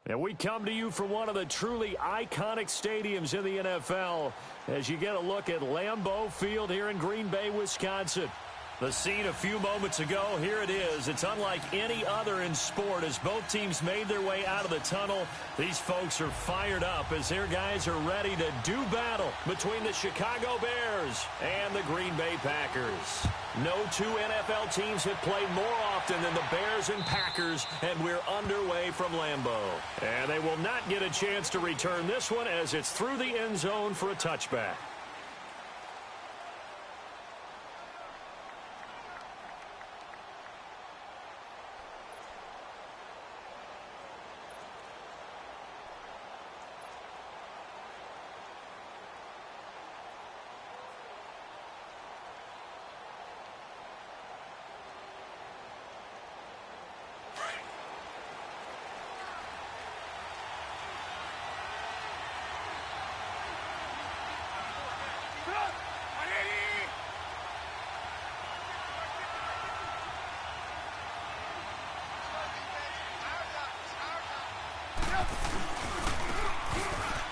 And we come to you from one of the truly iconic stadiums in the NFL as you get a look at Lambeau Field here in Green Bay, Wisconsin. The scene a few moments ago, here it is. It's unlike any other in sport as both teams made their way out of the tunnel. These folks are fired up as their guys are ready to do battle between the Chicago Bears and the Green Bay Packers. No two NFL teams have played more often than the Bears and Packers, and we're underway from Lambeau. And they will not get a chance to return this one as it's through the end zone for a touchback.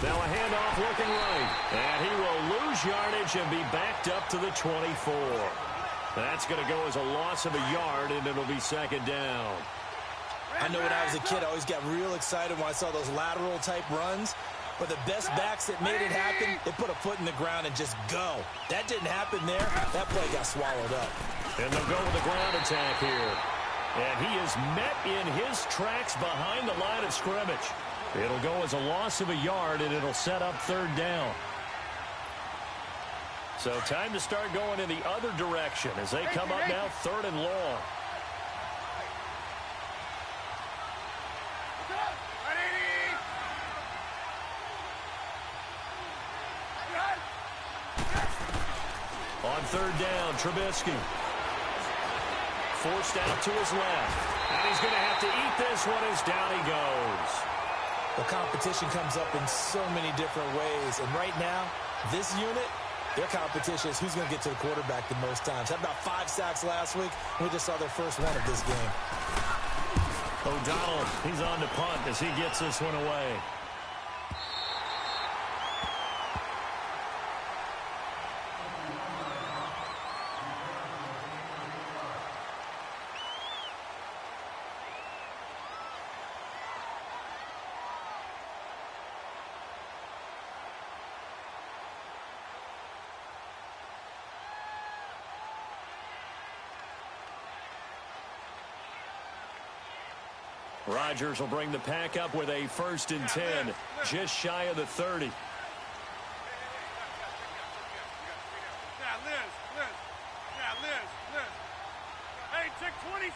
Now a handoff looking right. And he will lose yardage and be backed up to the 24. That's going to go as a loss of a yard, and it'll be second down. I know when I was a kid, I always got real excited when I saw those lateral-type runs. But the best backs that made it happen, they put a foot in the ground and just go. That didn't happen there. That play got swallowed up. And they'll go with the ground attack here. And he is met in his tracks behind the line of scrimmage. It'll go as a loss of a yard, and it'll set up third down. So time to start going in the other direction as they come up now third and long. On third down, Trubisky. Forced out to his left. And he's going to have to eat this one as down he goes. The competition comes up in so many different ways. And right now, this unit, their competition is who's going to get to the quarterback the most times. Had about 5 sacks last week. We just saw their first one of this game. O'Donnell, he's on to punt as he gets this one away. Rodgers will bring the pack up with a 1st and 10, just shy of the 30. Hey, check 26.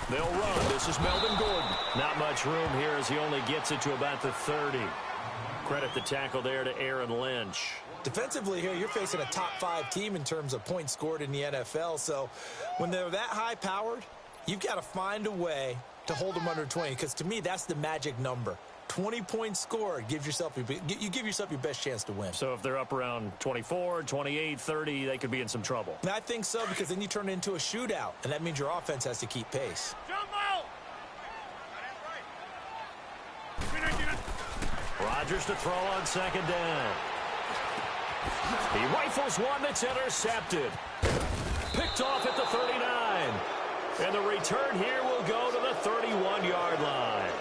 They'll run. This is Melvin Gordon. Not much room here as he only gets it to about the 30. Credit the tackle there to Aaron Lynch. Defensively here, you're facing a top 5 team in terms of points scored in the NFL. So when they're that high-powered, you've got to find a way to hold them under 20. Because to me, that's the magic number. 20 points scored, you give yourself your best chance to win. So if they're up around 24, 28, 30, they could be in some trouble. And I think so, because then you turn it into a shootout, and that means your offense has to keep pace. Rodgers to throw on second down. He rifles one that's intercepted. Picked off at the 39. And the return here will go to the 31-yard line.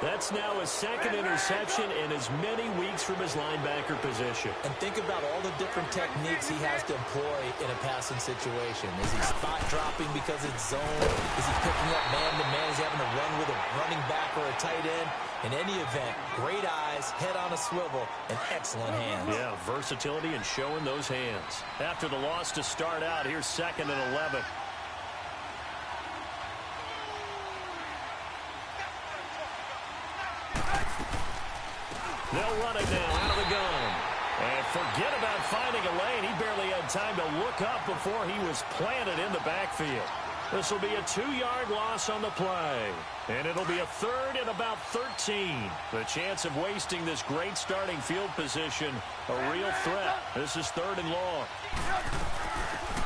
That's now his 2nd interception in as many weeks from his linebacker position. And think about all the different techniques he has to employ in a passing situation. Is he spot dropping because it's zone? Is he picking up man-to-man? Is he having to run with a running back or a tight end? In any event, great eyes, head on a swivel, and excellent hands. Yeah, versatility and showing those hands. After the loss to start out, here's 2nd and 11. They'll run it now out of the gun. And forget about finding a lane. He barely had time to look up before he was planted in the backfield. This will be a 2-yard loss on the play. And it'll be a 3rd and about 13. The chance of wasting this great starting field position, a real threat. This is 3rd and long.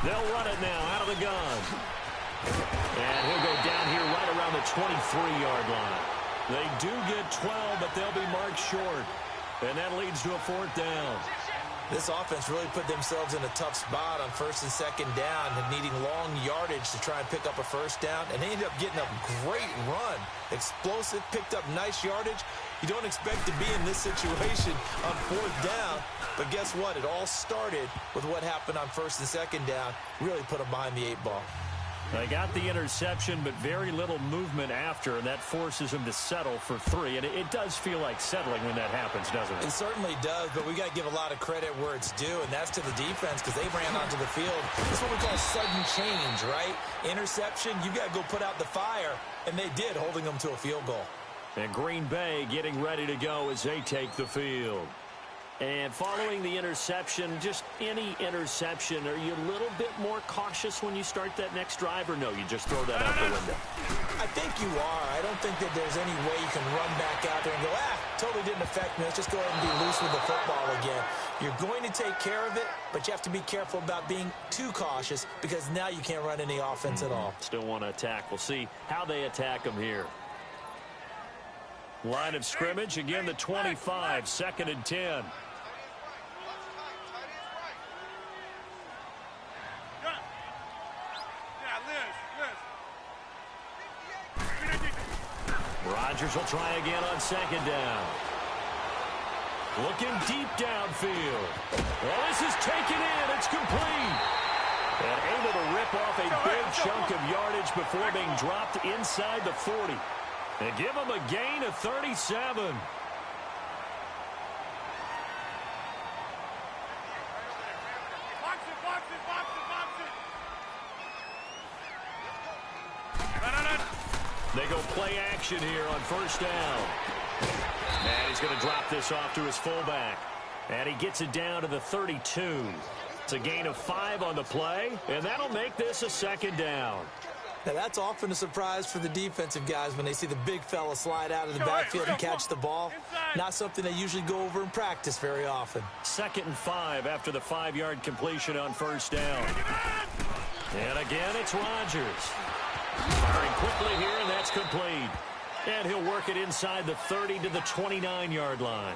They'll run it now out of the gun. And he'll go down here right around the 23-yard line. They do get 12, but they'll be marked short. And that leads to a 4th down. This offense really put themselves in a tough spot on 1st and 2nd down and needing long yardage to try and pick up a 1st down. And they ended up getting a great run. Explosive, picked up nice yardage. You don't expect to be in this situation on 4th down. But guess what? It all started with what happened on 1st and 2nd down. Really put them behind the 8 ball. They got the interception, but very little movement after, and that forces them to settle for 3. And it does feel like settling when that happens, doesn't it? It certainly does, but we got to give a lot of credit where it's due, and that's to the defense because they ran onto the field. That's what we call sudden change, right? Interception, you got to go put out the fire, and they did, holding them to a field goal. And Green Bay getting ready to go as they take the field. And following the interception, just any interception, are you a little bit more cautious when you start that next drive, or no, you just throw that out the window? I think you are. I don't think that there's any way you can run back out there and go, totally didn't affect me. Let's just go ahead and be loose with the football again. You're going to take care of it, but you have to be careful about being too cautious because now you can't run any offense at all. Still want to attack. We'll see how they attack them here. Line of scrimmage, again, the 25, 2nd and 10. Rodgers will try again on 2nd down. Looking deep downfield. Well, this is taken in. It's complete. And able to rip off a big chunk of yardage before being dropped inside the 40. And give him a gain of 37. They go play action here on 1st down. And he's going to drop this off to his fullback. And he gets it down to the 32. It's a gain of 5 on the play, and that'll make this a 2nd down. Now, that's often a surprise for the defensive guys when they see the big fella slide out of the backfield and catch the ball. Not something they usually go over in practice very often. 2nd and 5 after the 5-yard completion on 1st down. And again, it's Rodgers. Firing quickly here, and that's complete. And he'll work it inside the 30 to the 29-yard line.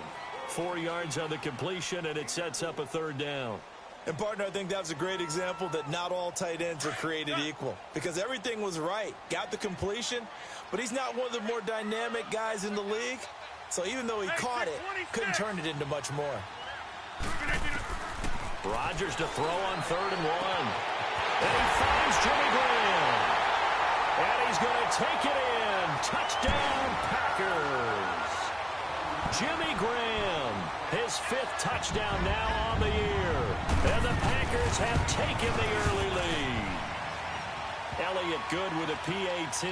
4 yards on the completion, and it sets up a 3rd down. And, partner, I think that was a great example that not all tight ends are created equal because everything was right. Got the completion, but he's not one of the more dynamic guys in the league. So even though he caught it, couldn't turn it into much more. Rodgers to throw on 3rd and 1. And he finds Jimmy Graham. And he's going to take it in. Touchdown, Packers. Jimmy Graham, his 5th touchdown now on the year. And the Packers have taken the early lead. Elliott good with a PAT.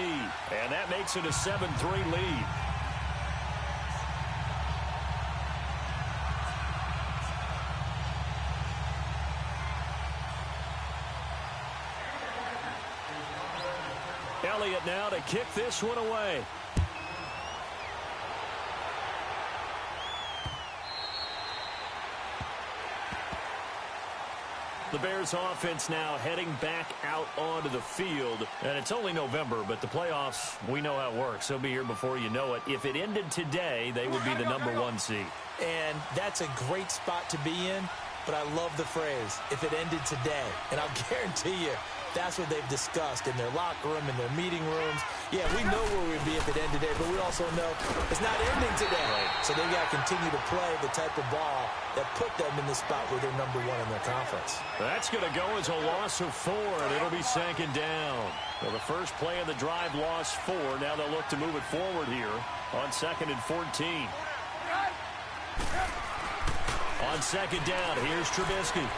And that makes it a 7-3 lead. Elliott now to kick this one away. The Bears offense now heading back out onto the field. And it's only November, but the playoffs, we know how it works. They'll be here before you know it. If it ended today, they would be the #1 seed. And that's a great spot to be in, but I love the phrase, if it ended today. And I'll guarantee you, that's what they've discussed in their locker room, in their meeting rooms. Yeah, we know where we'd be if it ended today, but we also know it's not ending today. Right. So they've got to continue to play the type of ball that put them in the spot where they're #1 in their conference. That's going to go as a loss of 4, and it'll be 2nd down. Well, the first play of the drive lost 4. Now they'll look to move it forward here on 2nd and 14. On 2nd down, here's Trubisky.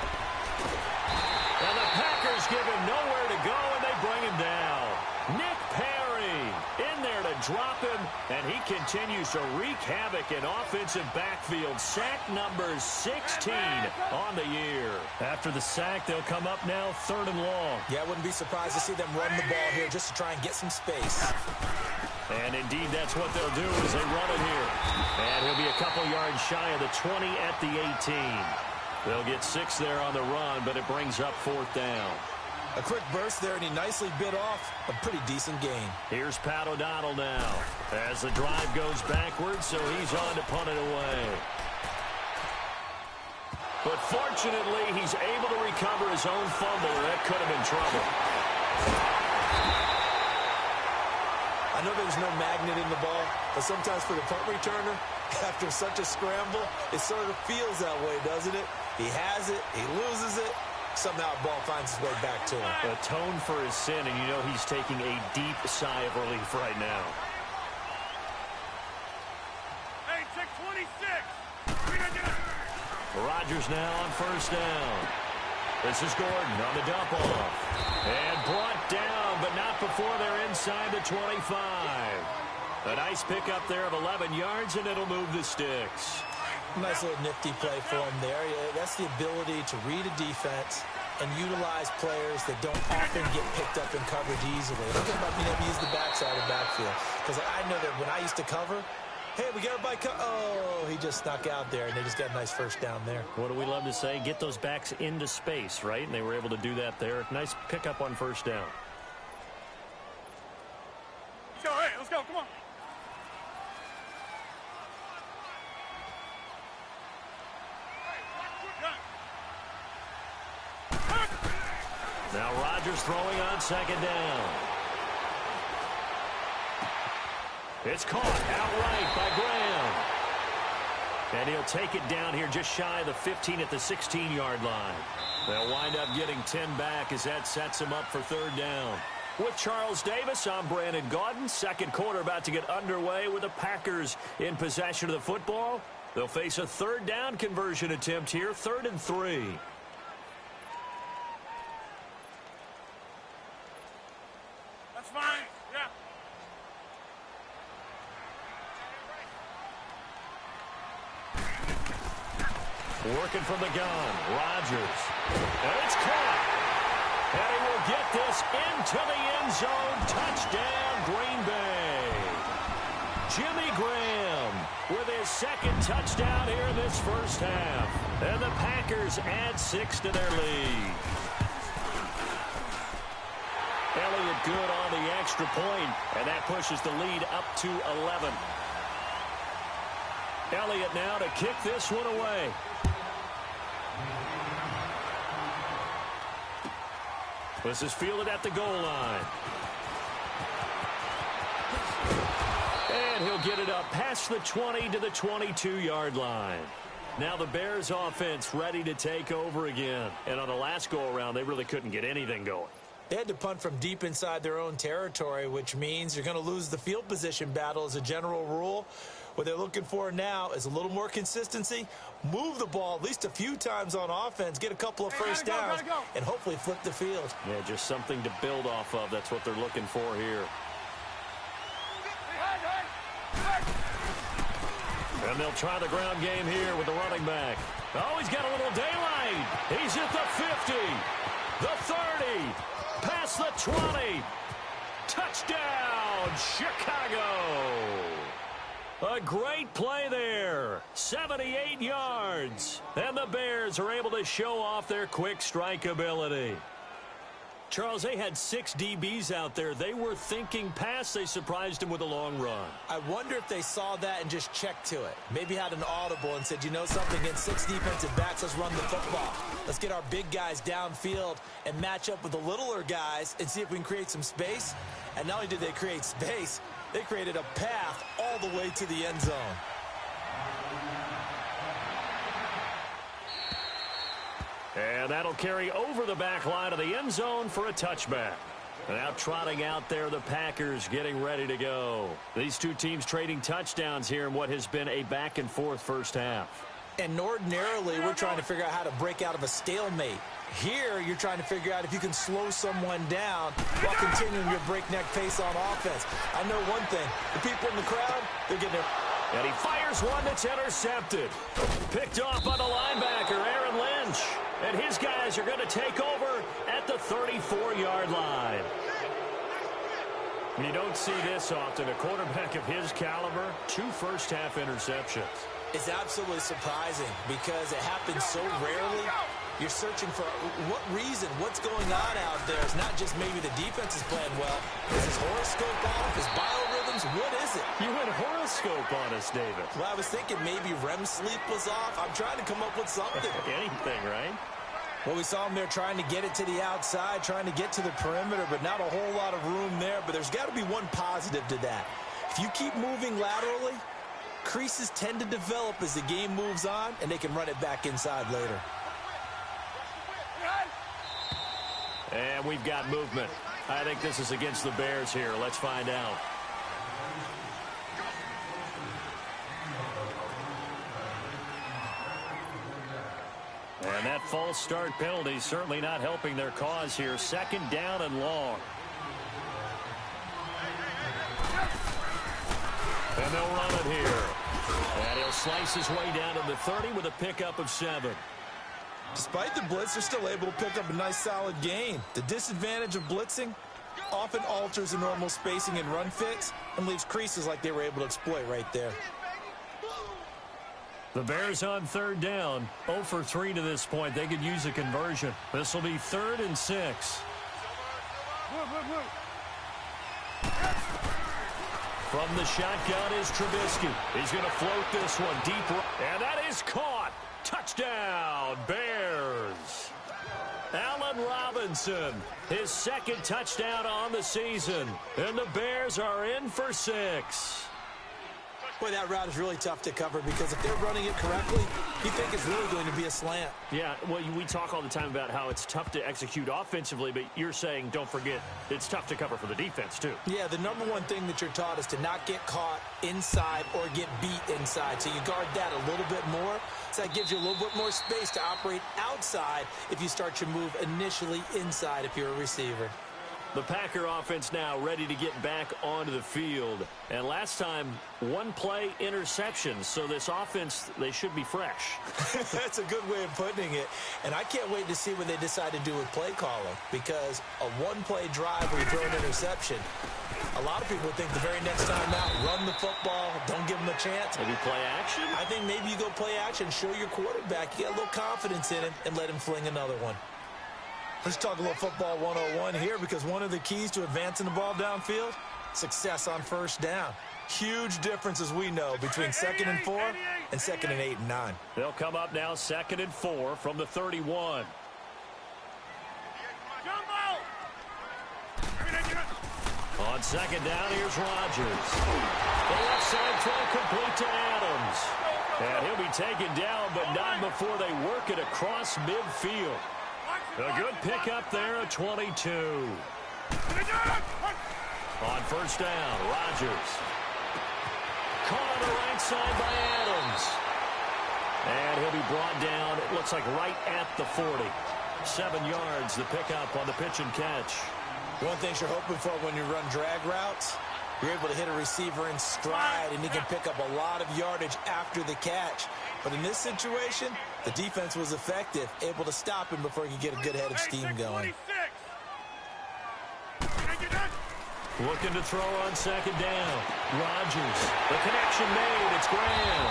And the Packers give him nowhere to go, and they bring him down. Nick Perry in there to drop him, and he continues to wreak havoc in offensive backfield. Sack number 16 on the year. After the sack, they'll come up now 3rd and long. Yeah, I wouldn't be surprised to see them run the ball here just to try and get some space. And indeed, that's what they'll do as they run it here. And he'll be a couple yards shy of the 20 at the 18. They'll get 6 there on the run, but it brings up 4th down. A quick burst there, and he nicely bit off a pretty decent gain. Here's Pat O'Donnell now as the drive goes backwards, so he's on to punt it away. But fortunately, he's able to recover his own fumble, or that could have been trouble. I know there's no magnet in the ball, but sometimes for the punt returner, after such a scramble, it sort of feels that way, doesn't it? He has it, he loses it, somehow the ball finds its way back to him. Atone for his sin, and you know he's taking a deep sigh of relief right now. Hey, check 26. Rodgers now on first down. This is Gordon on the dump off. And brought down, but not before they're inside the 25. A nice pickup there of 11 yards, and it'll move the sticks. Nice little nifty play for him there. That's the ability to read a defense and utilize players that don't often get picked up in coverage easily. Look about being able to use the backside of the backfield. Because I know that when I used to cover, hey, we got everybody oh, he just snuck out there, and they just got a nice first down there. What do we love to say? Get those backs into space, right? And they were able to do that there. Nice pickup on first down. Go, hey, let's go, come on. Now Rodgers throwing on second down. It's caught outright by Graham. And he'll take it down here just shy of the 15 at the 16-yard line. They'll wind up getting 10 back as that sets him up for third down. With Charles Davis, I'm Brandon Gaudin. Second quarter about to get underway with the Packers in possession of the football. They'll face a third down conversion attempt here, 3rd and 3. That's fine, yeah. Working from the gun, Rodgers. And it's caught. And he will get this into the end zone. Touchdown, Green Bay. Jimmy Graham with his second touchdown here in this first half. And the Packers add 6 to their lead. Elliott good on the extra point, and that pushes the lead up to 11. Elliott now to kick this one away. This is fielded at the goal line. And he'll get it up past the 20 to the 22-yard line. Now the Bears offense ready to take over again. And on the last go-around, they really couldn't get anything going. They had to punt from deep inside their own territory, which means you're going to lose the field position battle as a general rule. What they're looking for now is a little more consistency, move the ball at least a few times on offense, get a couple of first downs, and hopefully flip the field. Yeah, just something to build off of. That's what they're looking for here. And they'll try the ground game here with the running back. Oh, he's got a little daylight. He's at the 50, the 30, past the 20. Touchdown, Chicago. A great play there. 78 yards. And the Bears are able to show off their quick strike ability. Charles, they had 6 DBs out there. They were thinking pass. They surprised him with a long run. I wonder if they saw that and just checked to it. Maybe had an audible and said, you know something, against 6 defensive backs, let's run the football. Let's get our big guys downfield and match up with the littler guys and see if we can create some space. And not only did they create space, they created a path all the way to the end zone. And that'll carry over the back line of the end zone for a touchback. Now trotting out there, the Packers getting ready to go. These two teams trading touchdowns here in what has been a back-and-forth first half. And ordinarily, we're trying to figure out how to break out of a stalemate. Here, you're trying to figure out if you can slow someone down while continuing your breakneck pace on offense. I know one thing. The people in the crowd, they're getting it. And he fires one that's intercepted. Picked off by the linebacker, Aaron Lynch. And his guys are going to take over at the 34-yard line. You don't see this often. A quarterback of his caliber, 2 first-half interceptions. It's absolutely surprising because it happens so rarely. You're searching for what reason, what's going on out there. It's not just maybe the defense is playing well. Is his horoscope off? His biorhythms? What is it? You went horoscope on us, David. Well, I was thinking maybe REM sleep was off. I'm trying to come up with something. Anything, right? Well, we saw him there trying to get it to the outside, trying to get to the perimeter, but not a whole lot of room there. But there's got to be one positive to that. If you keep moving laterally, creases tend to develop as the game moves on, and they can run it back inside later. And we've got movement. I think this is against the Bears here. Let's find out. And that false start penalty certainly not helping their cause here. 2nd down and long. And they'll run it here. And he'll slice his way down to the 30 with a pickup of 7. Despite the blitz, they're still able to pick up a nice solid gain. The disadvantage of blitzing often alters the normal spacing and run fits and leaves creases like they were able to exploit right there. The Bears on 3rd down, 0 for 3 to this point. They could use a conversion. This will be 3rd and 6. From the shotgun is Trubisky. He's going to float this one deep. And that is caught. Touchdown, Bears. Allen Robinson, his 2nd touchdown on the season. And the Bears are in for 6. Boy, that route is really tough to cover because if they're running it correctly, you think it's really going to be a slant. Yeah, well, we talk all the time about how it's tough to execute offensively, but you're saying, don't forget, it's tough to cover for the defense, too. Yeah, the number one thing that you're taught is to not get caught inside or get beat inside. So you guard that a little bit more. So that gives you a little bit more space to operate outside if you start your move initially inside if you're a receiver. The Packer offense now ready to get back onto the field. And last time, 1-play interception. So this offense, they should be fresh. That's a good way of putting it. And I can't wait to see what they decide to do with play calling. Because a 1-play drive where you throw an interception, a lot of people think the very next time out, run the football, don't give them a chance. Maybe play action? I think maybe you go play action, show your quarterback, you get a little confidence in him, and let him fling another one. Let's talk a little football 101 here because one of the keys to advancing the ball downfield, success on 1st down. Huge difference, as we know, between 2nd and 4 and 2nd and 8 and 9. They'll come up now 2nd and 4 from the 31. On 2nd down, here's Rodgers. The left side throw complete to Adams. And he'll be taken down, but not before they work it across midfield. A good pickup there at 22. On 1st down, Rodgers. Caught on the right side by Adams. And he'll be brought down, it looks like right at the 40. 7 yards, the pickup on the pitch and catch. One thing you're hoping for when you run drag routes, you're able to hit a receiver in stride, and he can pick up a lot of yardage after the catch. But in this situation, the defense was effective, able to stop him before he could get a good head of steam going. Looking to throw on 2nd down. Rodgers, the connection made, it's Graham.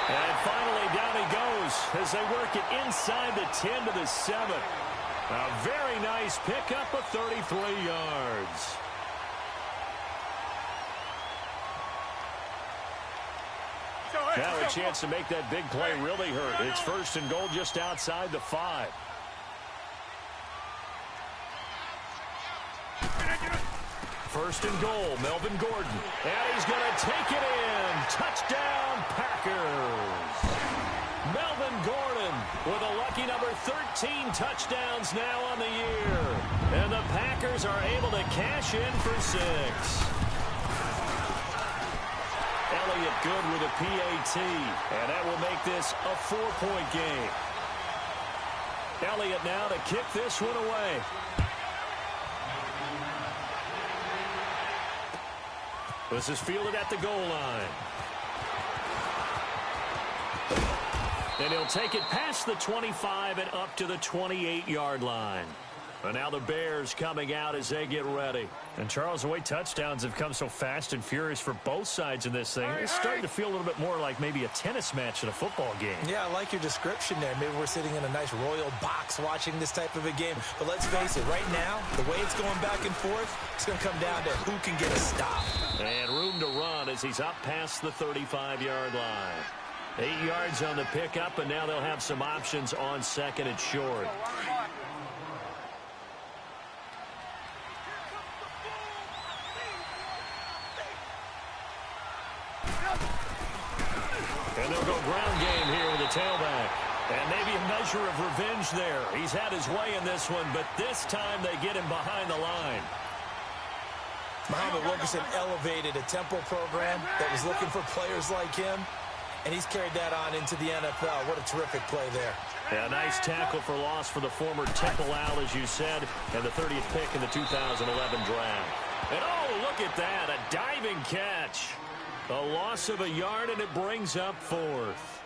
And finally down he goes as they work it inside the 10 to the 7. A very nice pickup of 33 yards. Now a chance to make that big play really hurt. It's 1st and goal just outside the 5. First and goal, Melvin Gordon. And he's going to take it in. Touchdown, Packers. Melvin Gordon with a lucky number 13 touchdowns now on the year. And the Packers are able to cash in for 6. Elliott good with a PAT, and that will make this a 4-point game. Elliott now to kick this one away. This is fielded at the goal line. And he'll take it past the 25 and up to the 28-yard line. And now the Bears coming out as they get ready. And, Charles, the way touchdowns have come so fast and furious for both sides in this thing, it's starting to feel a little bit more like maybe a tennis match in a football game. Yeah, I like your description there. Maybe we're sitting in a nice royal box watching this type of a game. But let's face it, right now, the way it's going back and forth, it's going to come down to who can get a stop. And room to run as he's up past the 35-yard line. 8 yards on the pickup, and now they'll have some options on second and short. And they'll go ground game here with the tailback. And maybe a measure of revenge there. He's had his way in this one, but this time they get him behind the line. Muhammad Wilkerson elevated a Temple program that was looking for players like him, and he's carried that on into the NFL. What a terrific play there. Yeah, nice tackle for loss for the former Temple Owl, as you said, and the 30th pick in the 2011 draft. And oh, look at that, a diving catch. A loss of a yard, and it brings up fourth.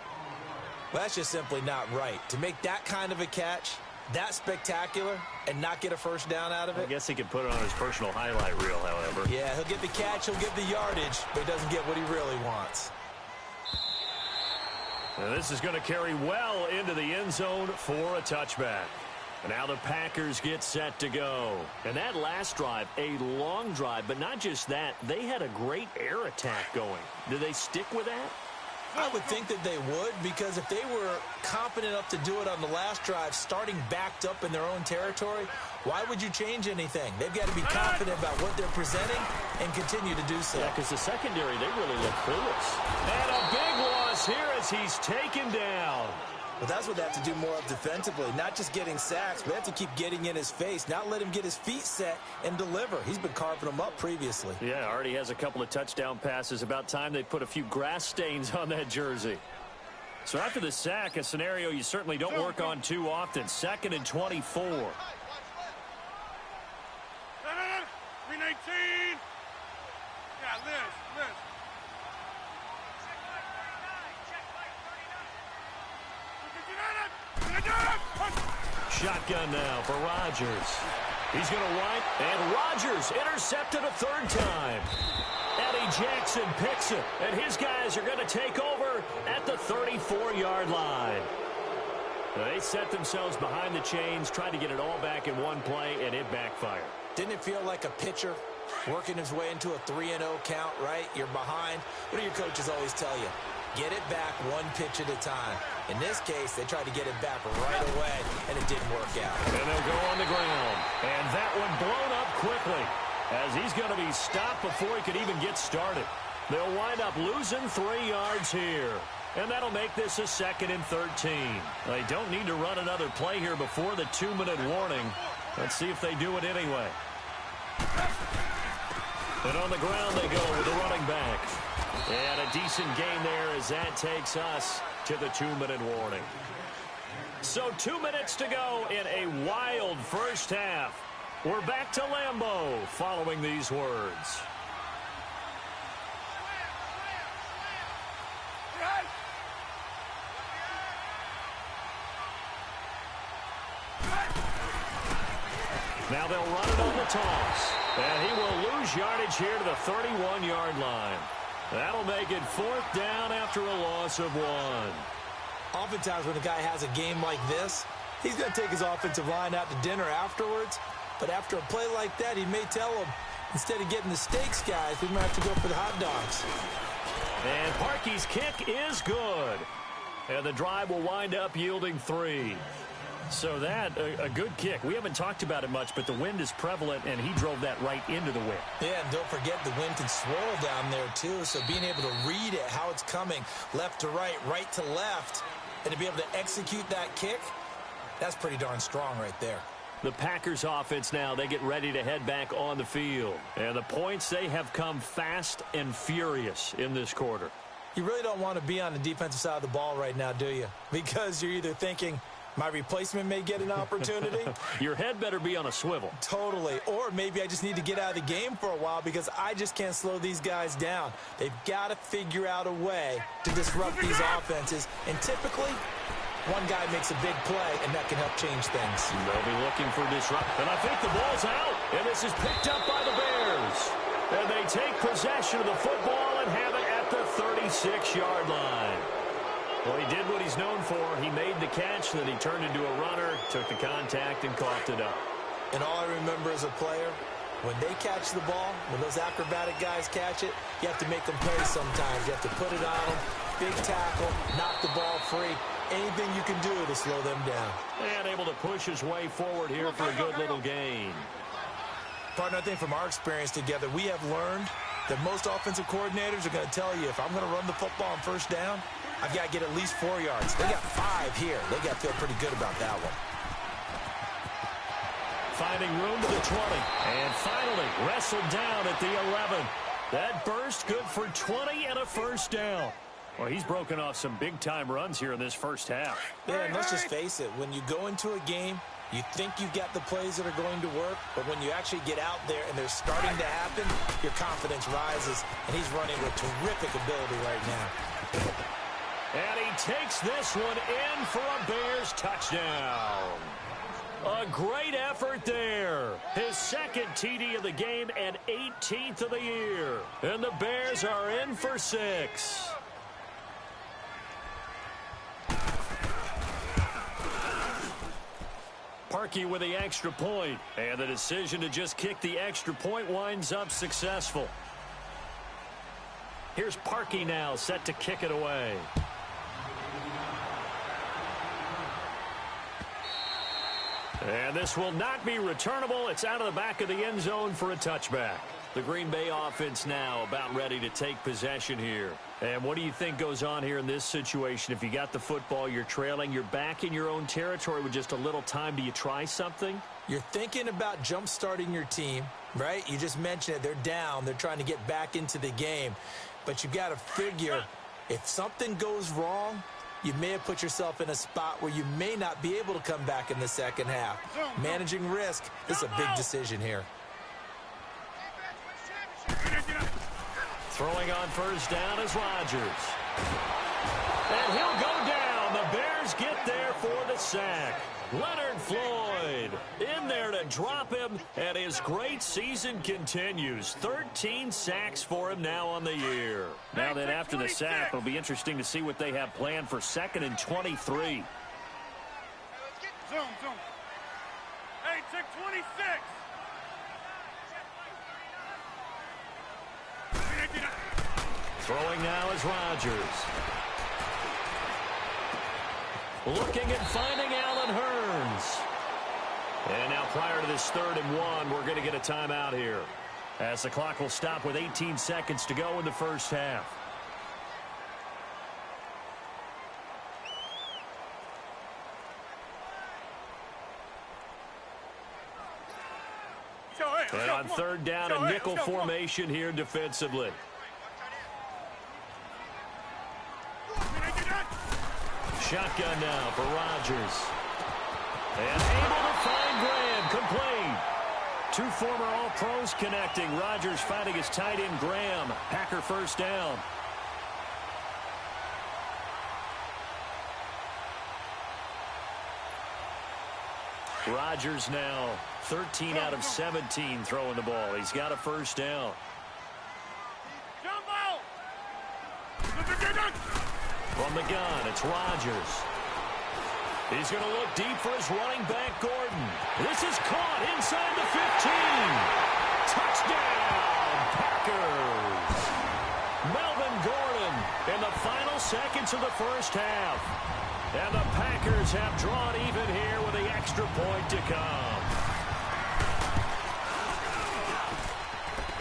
Well, that's just simply not right. To make that kind of a catch, that spectacular, and not get a first down out of it. I guess he could put it on his personal highlight reel, however. Yeah, he'll get the catch, he'll get the yardage, but he doesn't get what he really wants. And this is going to carry well into the end zone for a touchback. And now the Packers get set to go. And that last drive, a long drive, but not just that. They had a great air attack going. Do they stick with that? I would think that they would, because if they were confident enough to do it on the last drive, starting backed up in their own territory, why would you change anything? They've got to be confident about what they're presenting and continue to do so. Yeah, because the secondary, they really look clueless. And a big loss here as he's taken down. But that's what they have to do more of defensively, not just getting sacks, but they have to keep getting in his face, not let him get his feet set and deliver. He's been carving them up previously. Yeah, already has a couple of touchdown passes. About time they put a few grass stains on that jersey. So after the sack, a scenario you certainly don't work on too often. 2nd and 24. 319. Yeah, Liz. Shotgun now for Rodgers. He's going to run, and Rodgers intercepted a third time. Eddie Jackson picks it, and his guys are going to take over at the 34-yard line. They set themselves behind the chains, tried to get it all back in one play, and it backfired. Didn't it feel like a pitcher working his way into a 3-0 count, right? You're behind. What do your coaches always tell you? Get it back one pitch at a time. In this case, they tried to get it back right away, and it didn't work out. And they'll go on the ground. And that one blown up quickly as he's going to be stopped before he could even get started. They'll wind up losing 3 yards here. And that'll make this a 2nd and 13. They don't need to run another play here before the 2-minute warning. Let's see if they do it anyway. And on the ground they go with the running back. And a decent gain there as that takes us to the 2-minute warning. So 2 minutes to go in a wild first half. We're back to Lambeau following these words. Now they'll run it on the toss. And he will lose yardage here to the 31-yard line. That'll make it 4th down after a loss of 1. Oftentimes when a guy has a game like this, he's going to take his offensive line out to dinner afterwards. But after a play like that, he may tell him, instead of getting the steaks, guys, we might have to go for the hot dogs. And Parkey's kick is good. And the drive will wind up yielding 3. So that, a good kick. We haven't talked about it much, but the wind is prevalent, and he drove that right into the wind. Yeah, and don't forget the wind can swirl down there, too. So being able to read it, how it's coming, left to right to left, and to be able to execute that kick, that's pretty darn strong right there. The Packers offense now, they get ready to head back on the field. And the points, they have come fast and furious in this quarter. You really don't want to be on the defensive side of the ball right now, do you? Because you're either thinking, my replacement may get an opportunity. Your head better be on a swivel. Totally. Or maybe I just need to get out of the game for a while because I just can't slow these guys down. They've got to figure out a way to disrupt these offenses. And typically, One guy makes a big play, and that can help change things. They'll be looking for disruption. And I think the ball's out. And this is picked up by the Bears. And they take possession of the football and have it at the 36-yard line. Well, he did what he's known for. He made the catch, then he turned into a runner, took the contact, and coughed it up. And all I remember as a player, when they catch the ball, when those acrobatic guys catch it, you have to make them pay sometimes. You have to put it on them, big tackle, knock the ball free. Anything you can do to slow them down. And able to push his way forward here for a good little gain. Partner, I think from our experience together, we have learned that most offensive coordinators are going to tell you, if I'm going to run the football on first down, I've got to get at least 4 yards. They got 5 here. They got to feel pretty good about that one. Finding room to the 20. And finally wrestled down at the 11. That burst good for 20 and a first down. Well, he's broken off some big-time runs here in this first half. Yeah, and let's just face it. When you go into a game, you think you've got the plays that are going to work, but when you actually get out there and they're starting to happen, your confidence rises, and he's running with terrific ability right now. And he takes this one in for a Bears touchdown. A great effort there. His second TD of the game and 18th of the year. And the Bears are in for 6. Parkey with the extra point, and the decision to just kick the extra point winds up successful. Here's Parkey now, set to kick it away. And this will not be returnable. It's out of the back of the end zone for a touchback. The Green Bay offense now about ready to take possession here. And what do you think goes on here in this situation? If you got the football, you're trailing, you're back in your own territory with just a little time. Do you try something? You're thinking about jump-starting your team, right? You just mentioned it. They're down. They're trying to get back into the game. But you've got to figure, if something goes wrong, you may have put yourself in a spot where you may not be able to come back in the second half. Managing risk, this is a big decision here. Throwing on first down is Rodgers. And he'll go down. The Bears get there for the sack. Leonard Floyd in there to drop him, and his great season continues. 13 sacks for him now on the year. Now then, after the sack, it'll be interesting to see what they have planned for 2nd and 23. Zoom. Hey, check 26. Throwing now is Rodgers. Looking and finding Allen Hurns. And now prior to this 3rd and 1, we're going to get a timeout here, as the clock will stop with 18 seconds to go in the first half. And on 3rd down, a nickel formation here defensively. Shotgun now for Rodgers. And able to find Graham, complete. 2 former All-Pros connecting. Rodgers finding his tight end, Graham. Packer first down. Rodgers now 13 out of 17 throwing the ball. He's got a first down. From the gun, it's Rodgers. He's going to look deep for his running back, Gordon. This is caught inside the 15. Touchdown, Packers. Melvin Gordon in the final seconds of the first half. And the Packers have drawn even here with the extra point to come.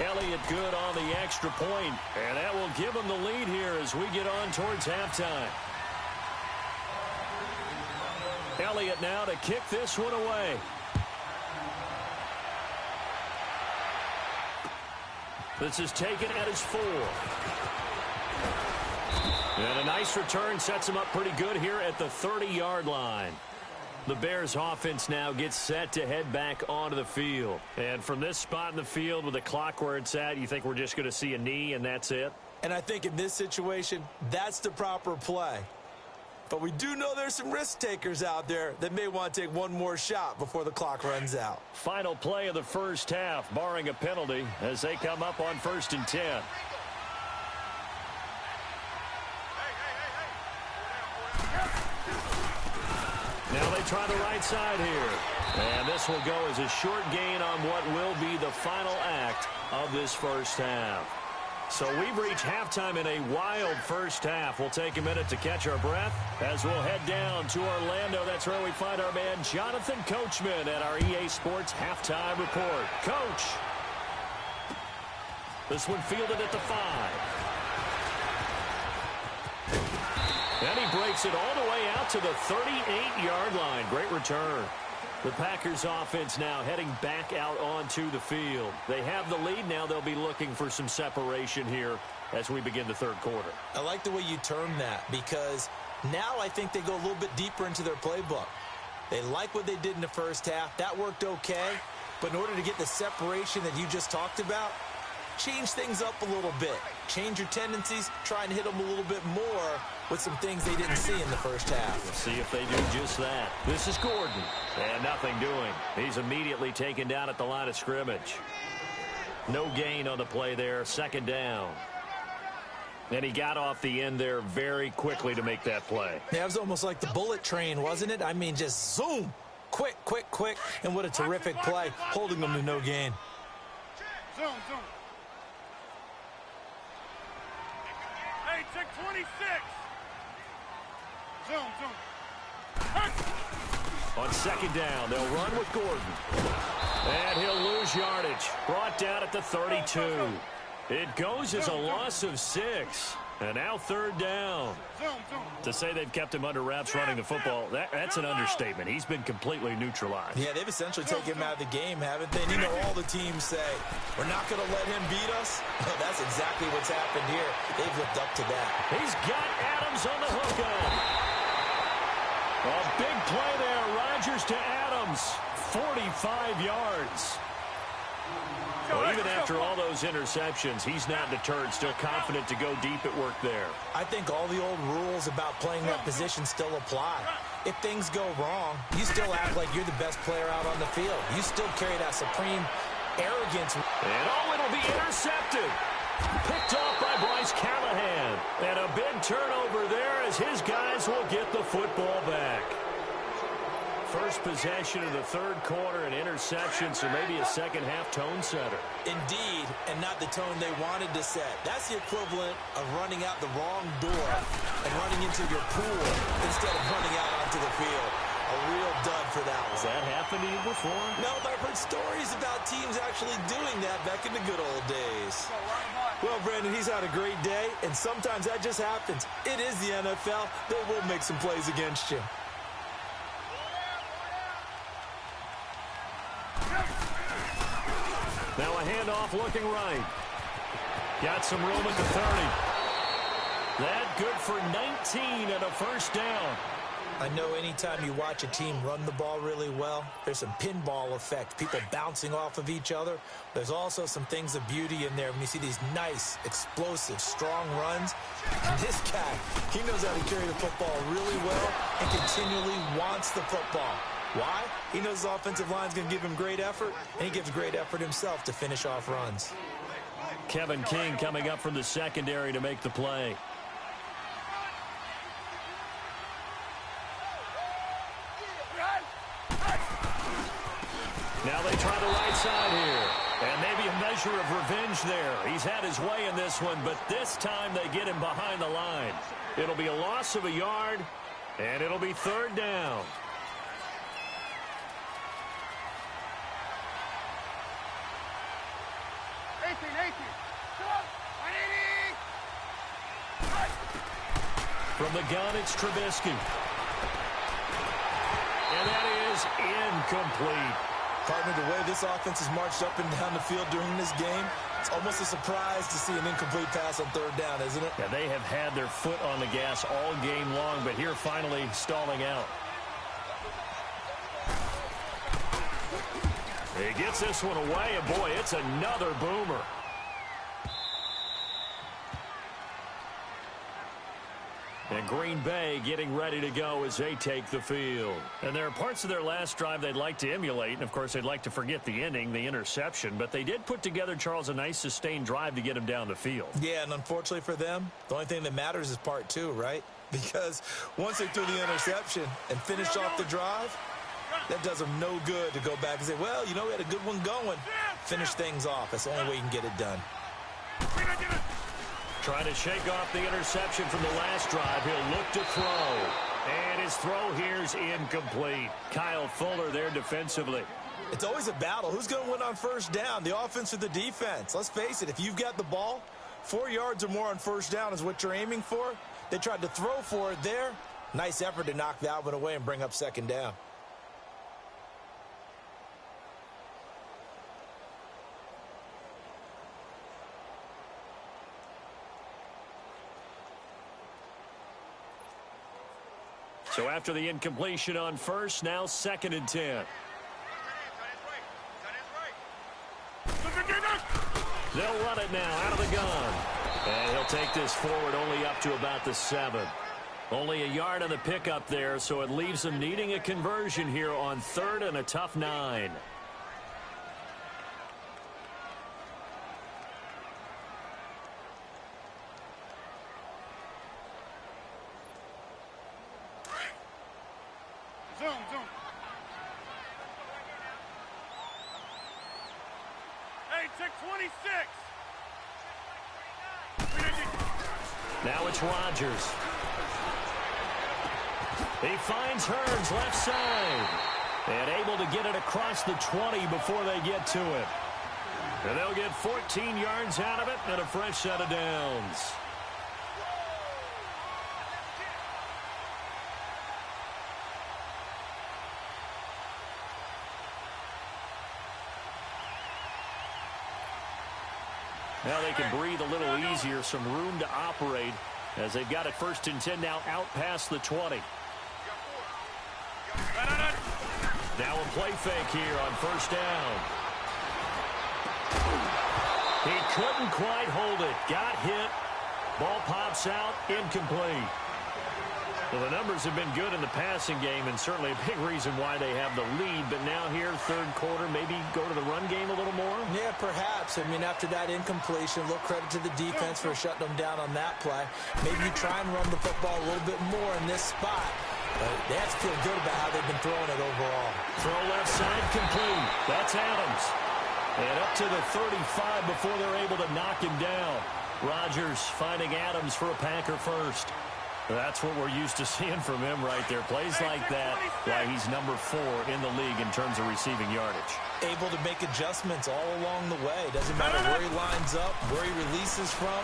Elliott good on the extra point, and that will give him the lead here as we get on towards halftime. Elliott now to kick this one away. This is taken at his 4. And a nice return sets him up pretty good here at the 30-yard line. The Bears offense now gets set to head back onto the field. And from this spot in the field with the clock where it's at, you think we're just going to see a knee and that's it? And I think in this situation, that's the proper play. If But we do know there's some risk takers out there that may want to take one more shot before the clock runs out. Final play of the first half, barring a penalty, as they come up on 1st and 10. Now they try the right side here. And this will go as a short gain on what will be the final act of this first half. So we've reached halftime in a wild first half. We'll take a minute to catch our breath as we'll head down to Orlando. That's where we find our man Jonathan Coachman at our EA Sports Halftime Report. Coach. This one fielded at the 5. And he breaks it all the way out to the 38-yard line. Great return. The Packers offense now heading back out onto the field. They have the lead. Now they'll be looking for some separation here as we begin the third quarter. I like the way you term that because now I think they go a little bit deeper into their playbook. They like what they did in the first half. That worked okay. But in order to get the separation that you just talked about, change things up a little bit. Change your tendencies. Try and hit them a little bit more with some things they didn't see in the first half. We'll see if they do just that. This is Gordon. And nothing doing. He's immediately taken down at the line of scrimmage. No gain on the play there. 2nd down. And he got off the end there very quickly to make that play. Yeah, it was almost like the bullet train, wasn't it? I mean, just zoom. Quick, quick, quick. And what a terrific play, holding them to no gain. Zoom, zoom. Hey, check 26. Zoom, zoom. On 2nd down, they'll run with Gordon. And he'll lose yardage. Brought down at the 32. It goes as a loss of 6. And now 3rd down. To say they've kept him under wraps running the football, that's an understatement. He's been completely neutralized. Yeah, they've essentially taken him out of the game, haven't they? And you know all the teams say, we're not going to let him beat us. That's exactly what's happened here. They've lived up to that. He's got Adams on the hook on. A big play there. Rodgers to Adams. 45 yards. Well, even after all those interceptions, he's not deterred, still confident to go deep at work there. I think all the old rules about playing that position still apply. If things go wrong, you still act like you're the best player out on the field. You still carry that supreme arrogance. And it'll be intercepted. Picked off by Bryce Callahan. And a big turnover there as his guys will get the football back. First possession of the third quarter, an interception, so maybe a second-half tone setter. Indeed, and not the tone they wanted to set. That's the equivalent of running out the wrong door and running into your pool instead of running out onto the field. A real dud for that one. Has that happened to you before? No, but I've heard stories about teams actually doing that back in the good old days. Well, Brandon, he's had a great day, and sometimes that just happens. It is the NFL. They will make some plays against you. Now a handoff looking right. Got some room at the 30. That good for 19 and a first down. I know anytime you watch a team run the ball really well, there's some pinball effect, people bouncing off of each other. There's also some things of beauty in there when you see these nice, explosive, strong runs. And this guy, he knows how to carry the football really well and continually wants the football. Why? He knows his offensive line's going to give him great effort, and he gives great effort himself to finish off runs. Kevin King coming up from the secondary to make the play. Now they try the right side here. And maybe a measure of revenge there. He's had his way in this one, but this time they get him behind the line. It'll be a loss of a yard, and it'll be 3rd down. From the gun, it's Trubisky. And that is incomplete. Partner, the way this offense has marched up and down the field during this game, it's almost a surprise to see an incomplete pass on 3rd down, isn't it? Yeah, they have had their foot on the gas all game long, but here finally stalling out. He gets this one away, and boy, it's another boomer. And And Green Bay getting ready to go as they take the field. And there are parts of their last drive they'd like to emulate. And, of course, they'd like to forget the ending, the interception. But they did put together, Charles, a nice sustained drive to get him down the field. Yeah, and unfortunately for them, the only thing that matters is part two, right? Because once they threw the interception and finished off the drive, that does them no good to go back and say, well, you know, we had a good one going. Finish things off. That's the only way you can get it done. Trying to shake off the interception from the last drive. He'll look to throw. And his throw here's incomplete. Kyle Fuller there defensively. It's always a battle. Who's going to win on first down, the offense or the defense? Let's face it, if you've got the ball, 4 yards or more on first down is what you're aiming for. They tried to throw for it there. Nice effort to knock that one away and bring up second down. So after the incompletion on first, now 2nd and 10. They'll run it now out of the gun. And he'll take this forward only up to about the 7. Only a yard on the pickup there, so it leaves them needing a conversion here on 3rd and a tough 9. Zone. Hey, check 26. Now it's Rodgers. He finds Hearns left side. And able to get it across the 20 before they get to it. And they'll get 14 yards out of it and a fresh set of downs. Now they can breathe a little easier, some room to operate as they've got it 1st and 10 now out past the 20. Now a play fake here on 1st down. He couldn't quite hold it. Got hit. Ball pops out. Incomplete. Well, the numbers have been good in the passing game and certainly a big reason why they have the lead. But now here, 3rd quarter, maybe go to the run game a little more? Yeah, perhaps. I mean, after that incompletion, a little credit to the defense for shutting them down on that play. Maybe you try and run the football a little bit more in this spot. But they have to feel good about how they've been throwing it overall. Throw left side complete. That's Adams. And up to the 35 before they're able to knock him down. Rodgers finding Adams for a Packer first. That's what we're used to seeing from him right there. Plays like that, why he's number 4 in the league in terms of receiving yardage. Able to make adjustments all along the way. Doesn't matter where he lines up, where he releases from.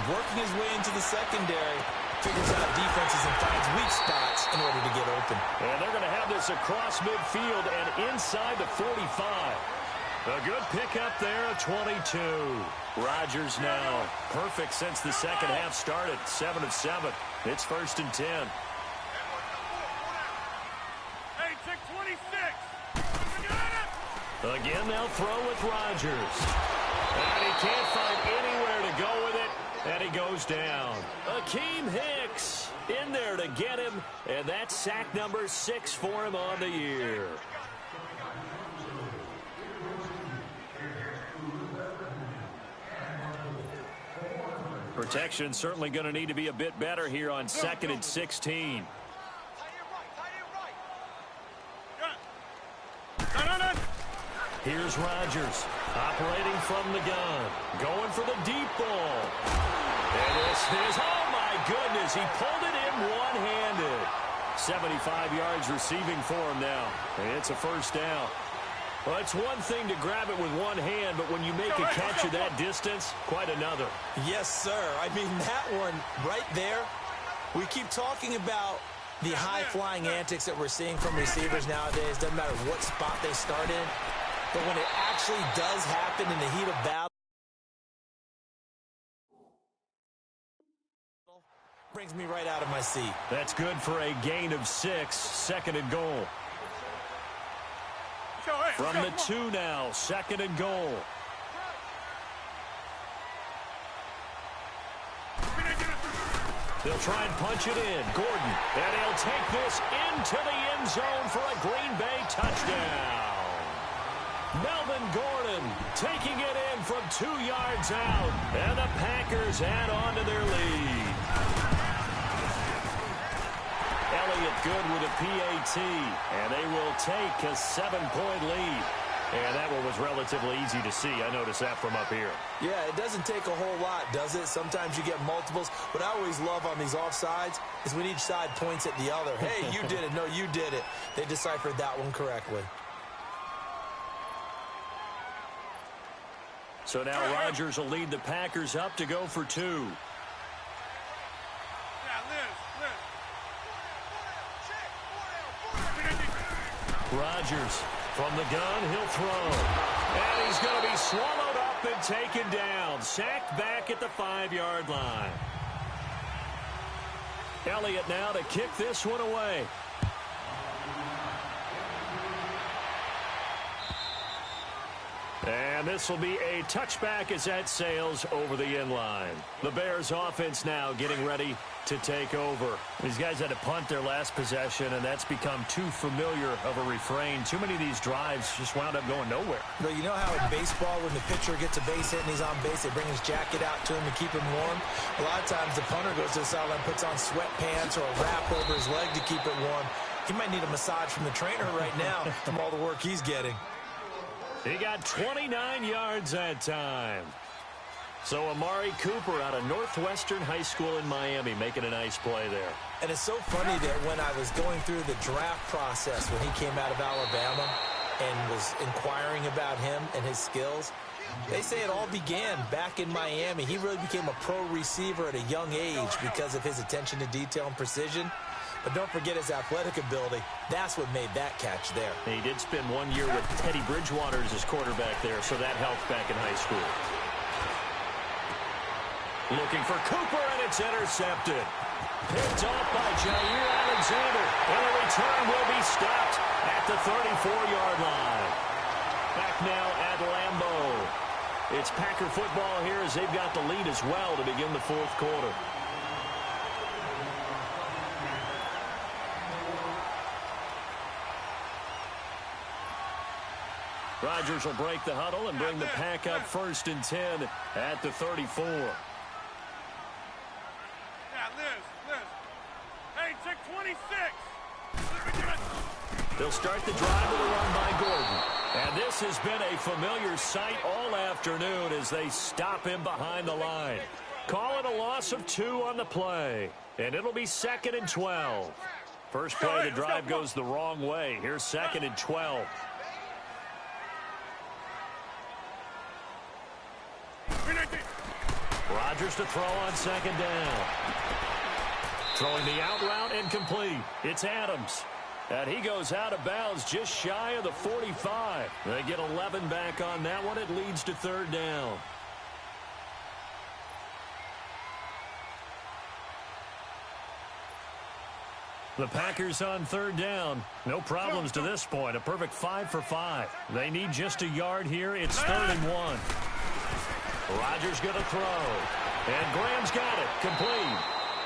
Working his way into the secondary. Figures out defenses and finds weak spots in order to get open. And they're going to have this across midfield and inside the 45. A good pickup there, a 22. Rodgers now perfect since the second half started. 7 of 7. It's 1st and 10. Hey, check 26. Again, they'll throw with Rodgers. And he can't find anywhere to go with it. And he goes down. Akeem Hicks in there to get him. And that's sack number 6 for him on the year. Protection certainly going to need to be a bit better here on 2nd and 16. Here's Rodgers operating from the gun. Going for the deep ball. And this is, oh my goodness, he pulled it in one-handed. 75 yards receiving for him now. And it's a 1st down. Well, it's one thing to grab it with one hand, but when you make a catch of that distance, quite another. Yes, sir. I mean, that one right there, we keep talking about the high-flying antics that we're seeing from receivers nowadays. Doesn't matter what spot they start in. But when it actually does happen in the heat of battle, brings me right out of my seat. That's good for a gain of 6, 2nd and goal. From the 2 now, 2nd and goal. They'll try and punch it in. Gordon, and he'll take this into the end zone for a Green Bay touchdown. Melvin Gordon taking it in from 2 yards out, and the Packers add on to their lead. Elliott good with a PAT, and they will take a 7-point lead. And that one was relatively easy to see. I noticed that from up here. Yeah, it doesn't take a whole lot, does it? Sometimes you get multiples. What I always love on these offsides is when each side points at the other. Hey, you did it. No, you did it. They deciphered that one correctly. So now Rodgers will lead the Packers up to go for 2. Yeah, Liz. Rodgers from the gun, he'll throw. And he's going to be swallowed up and taken down. Sacked back at the 5-yard line. Elliott now to kick this one away. And this will be a touchback as that sails over the end line. The Bears offense now getting ready to take over. These guys had to punt their last possession, and that's become too familiar of a refrain. Too many of these drives just wound up going nowhere. But you know how in baseball, when the pitcher gets a base hit and he's on base, they bring his jacket out to him to keep him warm? A lot of times the punter goes to the sideline, puts on sweatpants or a wrap over his leg to keep it warm. He might need a massage from the trainer right now from all the work he's getting. He got 29 yards that time. So Amari Cooper out of Northwestern High School in Miami making a nice play there. And it's so funny that when I was going through the draft process when he came out of Alabama and was inquiring about him and his skills, they say it all began back in Miami. He really became a pro receiver at a young age because of his attention to detail and precision. But don't forget his athletic ability. That's what made that catch there. He did spend 1 year with Teddy Bridgewater as his quarterback there, so that helped back in high school. Looking for Cooper, and it's intercepted. Picked off by Jair Alexander, and the return will be stopped at the 34-yard line. Back now at Lambeau. It's Packer football here as they've got the lead as well to begin the fourth quarter. Rodgers will break the huddle and bring the Pack up 1st and 10 at the 34. Yeah, Liz. Hey, check 26. They'll start the drive with a run by Gordon. And this has been a familiar sight all afternoon as they stop him behind the line. Call it a loss of 2 on the play. And it'll be 2nd and 12. First play of the drive goes the wrong way. Here's 2nd and 12. Rodgers to throw on 2nd down. Throwing the out route incomplete. It's Adams. And he goes out of bounds just shy of the 45. They get 11 back on that one. It leads to 3rd down. The Packers on 3rd down. No problems to this point. A perfect 5 for 5. They need just a yard here. It's 3rd and 1. Rodgers going to throw. And Graham's got it. Complete.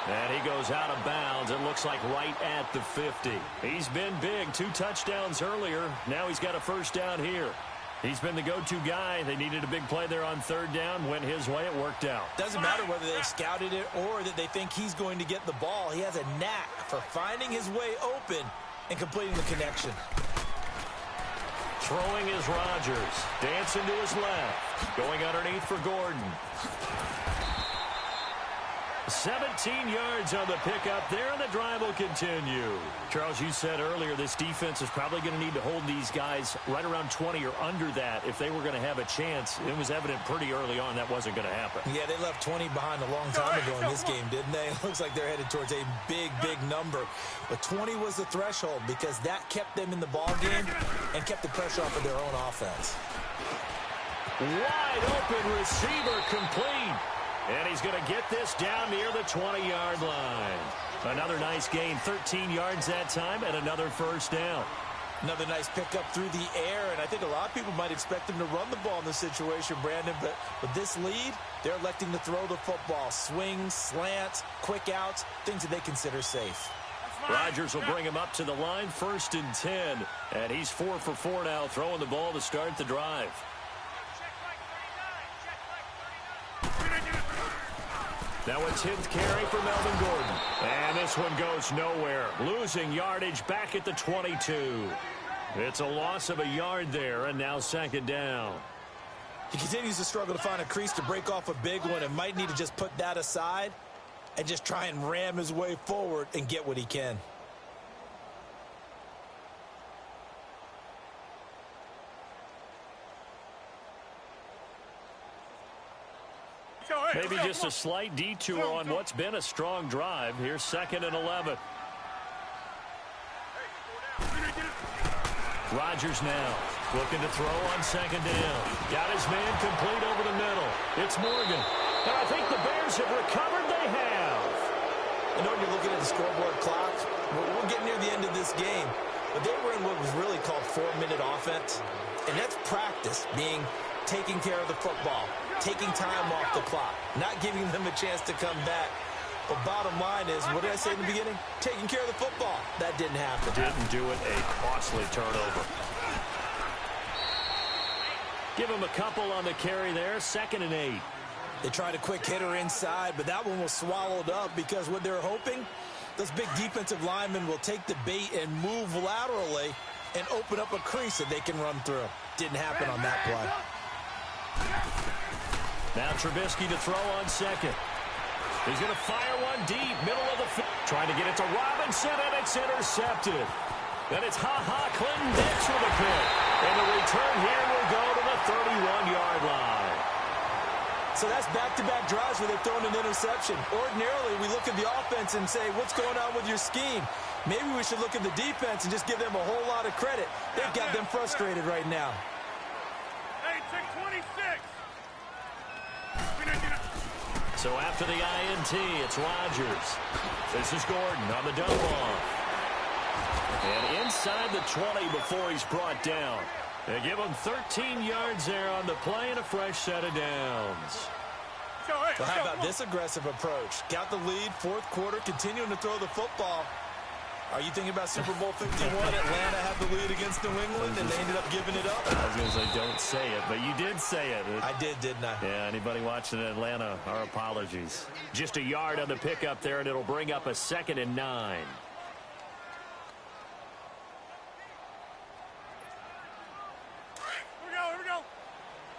And he goes out of bounds. It looks like right at the 50. He's been big. 2 touchdowns earlier. Now he's got a 1st down here. He's been the go-to guy. They needed a big play there on 3rd down. Went his way. It worked out. Doesn't matter whether they scouted it or that they think he's going to get the ball. He has a knack for finding his way open and completing the connection. Throwing is Rodgers. Dancing to his left. Going underneath for Gordon. 17 yards on the pickup there, and the drive will continue. Charles, you said earlier this defense is probably going to need to hold these guys right around 20 or under that if they were going to have a chance. It was evident pretty early on that wasn't going to happen. Yeah, they left 20 behind a long time ago in this game, didn't they? It looks like they're headed towards a big, big number. But 20 was the threshold because that kept them in the ball game and kept the pressure off of their own offense. Wide open receiver complete. And he's going to get this down near the 20-yard line. Another nice gain, 13 yards that time, and another 1st down. Another nice pickup through the air, and I think a lot of people might expect them to run the ball in this situation, Brandon, but with this lead, they're electing to throw the football. Swings, slants, quick outs, things that they consider safe. Rodgers will bring him up to the line, 1st and 10, and he's 4 for 4 now, throwing the ball to start the drive. Now a 10th carry for Melvin Gordon. And this one goes nowhere. Losing yardage back at the 22. It's a loss of a yard there, and now 2nd down. He continues to struggle to find a crease to break off a big one and might need to just put that aside and just try and ram his way forward and get what he can. Maybe just a slight detour on what's been a strong drive. Here's 2nd and 11. Rodgers now looking to throw on 2nd down. Got his man complete over the middle. It's Morgan. And I think the Bears have recovered. They have. I know you're looking at the scoreboard clock. We're getting near the end of this game. But they were in what was really called 4-minute offense. And that's practice, being taking care of the football, taking time off the clock, not giving them a chance to come back. But bottom line is, what did I say in the beginning? Taking care of the football. That didn't happen. Didn't do it. A costly turnover. Give him a couple on the carry there. 2nd and 8. They tried a quick hitter inside, but that one was swallowed up because what they're hoping, those big defensive linemen will take the bait and move laterally and open up a crease that they can run through. Didn't happen on that play. Now Trubisky to throw on 2nd. He's going to fire one deep, middle of the field. Trying to get it to Robinson, and it's intercepted. Then it's Clinton-Dix with a pick. And the return here will go to the 31-yard line. So that's back-to-back drives where they've thrown an interception. Ordinarily, we look at the offense and say, what's going on with your scheme? Maybe we should look at the defense and just give them a whole lot of credit. They've got them frustrated right now. Hey, check 26. So after the INT, it's Rodgers. This is Gordon on the dump-off. And inside the 20 before he's brought down. They give him 13 yards there on the play and a fresh set of downs. So how about this aggressive approach? Got the lead, 4th quarter, continuing to throw the football. Are you thinking about Super Bowl 51? Atlanta had the lead against New England, and they ended up giving it up? I was going to say, don't say it, but you did say it. I did, didn't I? Yeah, anybody watching Atlanta, our apologies. Just a yard on the pickup there, and it'll bring up a 2nd and 9. Here we go.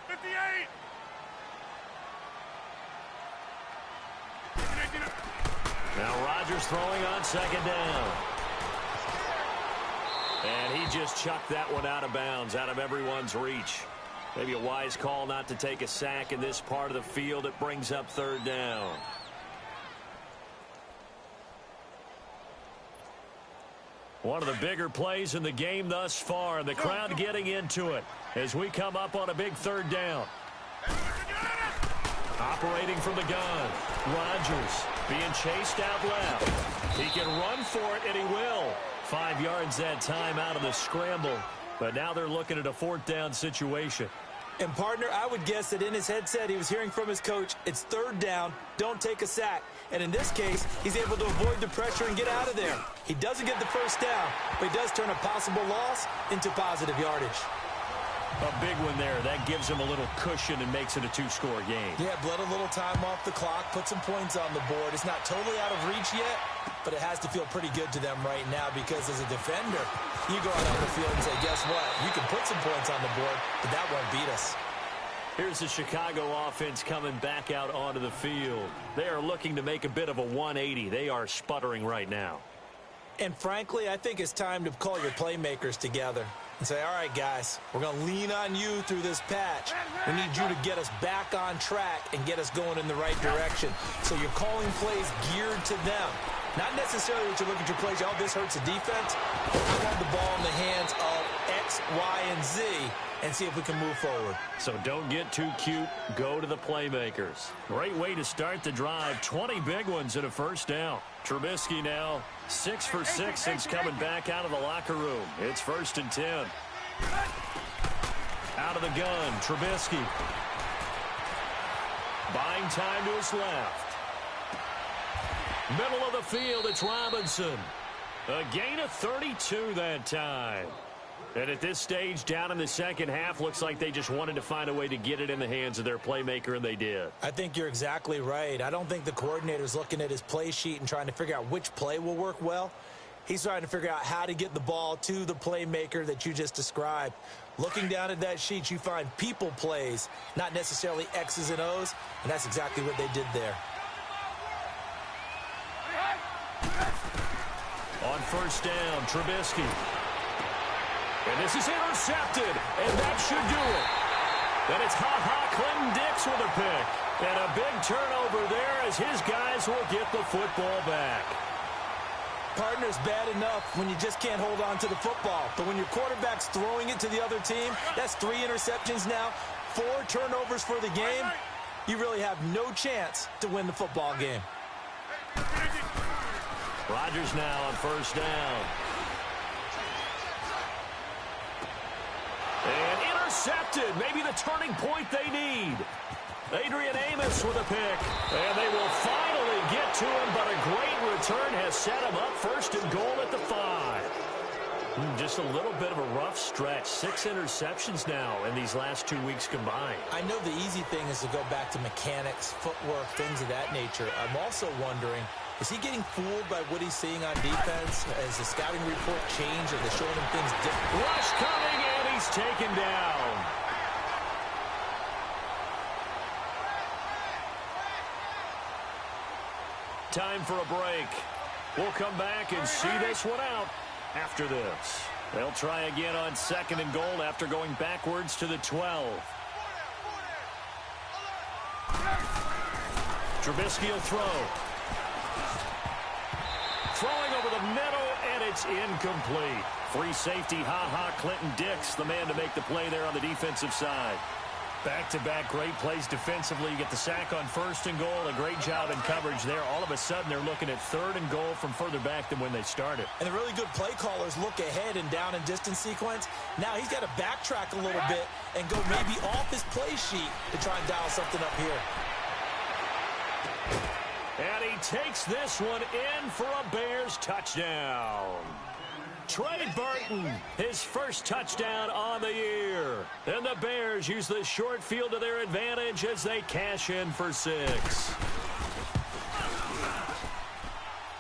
58. Now Rodgers throwing on 2nd down. And he just chucked that one out of bounds, out of everyone's reach. Maybe a wise call not to take a sack in this part of the field. It brings up 3rd down. One of the bigger plays in the game thus far, and the crowd getting into it as we come up on a big 3rd down. Operating from the gun, Rodgers being chased out left. He can run for it, and he will. 5 yards that time out of the scramble, but now they're looking at a 4th down situation. And, partner, I would guess that in his headset he was hearing from his coach, it's 3rd down, don't take a sack. And in this case, he's able to avoid the pressure and get out of there. He doesn't get the 1st down, but he does turn a possible loss into positive yardage. A big one there. That gives him a little cushion and makes it a 2-score game. Yeah, bled a little time off the clock, put some points on the board. It's not totally out of reach yet, but it has to feel pretty good to them right now because as a defender, you go out on the field and say, guess what? You can put some points on the board, but that won't beat us. Here's the Chicago offense coming back out onto the field. They are looking to make a bit of a 180. They are sputtering right now. And frankly, I think it's time to call your playmakers together and say, all right, guys, we're going to lean on you through this patch. We need you to get us back on track and get us going in the right direction. So you're calling plays geared to them. Not necessarily that you look at your plays, oh, this hurts the defense. I want the ball in the hands of X, Y, and Z and see if we can move forward. So don't get too cute. Go to the playmakers. Great way to start the drive. 20 big ones and a first down. Trubisky now 6 for 6 since coming back out of the locker room. It's 1st and 10. Out of the gun, Trubisky. Buying time to his left. Middle of the field, it's Robinson. A gain of 32 that time. And at this stage, down in the second half, looks like they just wanted to find a way to get it in the hands of their playmaker, and they did. I think you're exactly right. I don't think the coordinator's looking at his play sheet and trying to figure out which play will work well. He's trying to figure out how to get the ball to the playmaker that you just described. Looking down at that sheet, you find people plays, not necessarily X's and O's, and that's exactly what they did there. On first down, Trubisky. And this is intercepted, and that should do it. And it's Clinton Dix with a pick. And a big turnover there as his guys will get the football back. Partner's bad enough when you just can't hold on to the football. But when your quarterback's throwing it to the other team, that's 3 interceptions now, 4 turnovers for the game. You really have no chance to win the football game. Rodgers now on first down. And intercepted. Maybe the turning point they need. Adrian Amos with a pick. And they will finally get to him, but a great return has set him up 1st and goal at the 5. Just a little bit of a rough stretch. 6 interceptions now in these last 2 weeks combined. I know the easy thing is to go back to mechanics, footwork, things of that nature. I'm also wondering, is he getting fooled by what he's seeing on defense? Has the scouting report changed? Are they showing him things different? Rush coming, and he's taken down. Time for a break. We'll come back and see this one out after this. They'll try again on 2nd and goal after going backwards to the 12. Trubisky will throw. Throwing over the middle, and it's incomplete. Free safety, Clinton Dix, the man to make the play there on the defensive side. Back-to-back great plays defensively. You get the sack on 1st and goal. A great job in coverage there. All of a sudden, they're looking at 3rd and goal from further back than when they started. And the really good play callers look ahead and down and distance sequence. Now he's got to backtrack a little bit and go maybe off his play sheet to try and dial something up here. And he takes this one in for a Bears touchdown. Trey Burton, his first touchdown on the year. And the Bears use the short field to their advantage as they cash in for 6.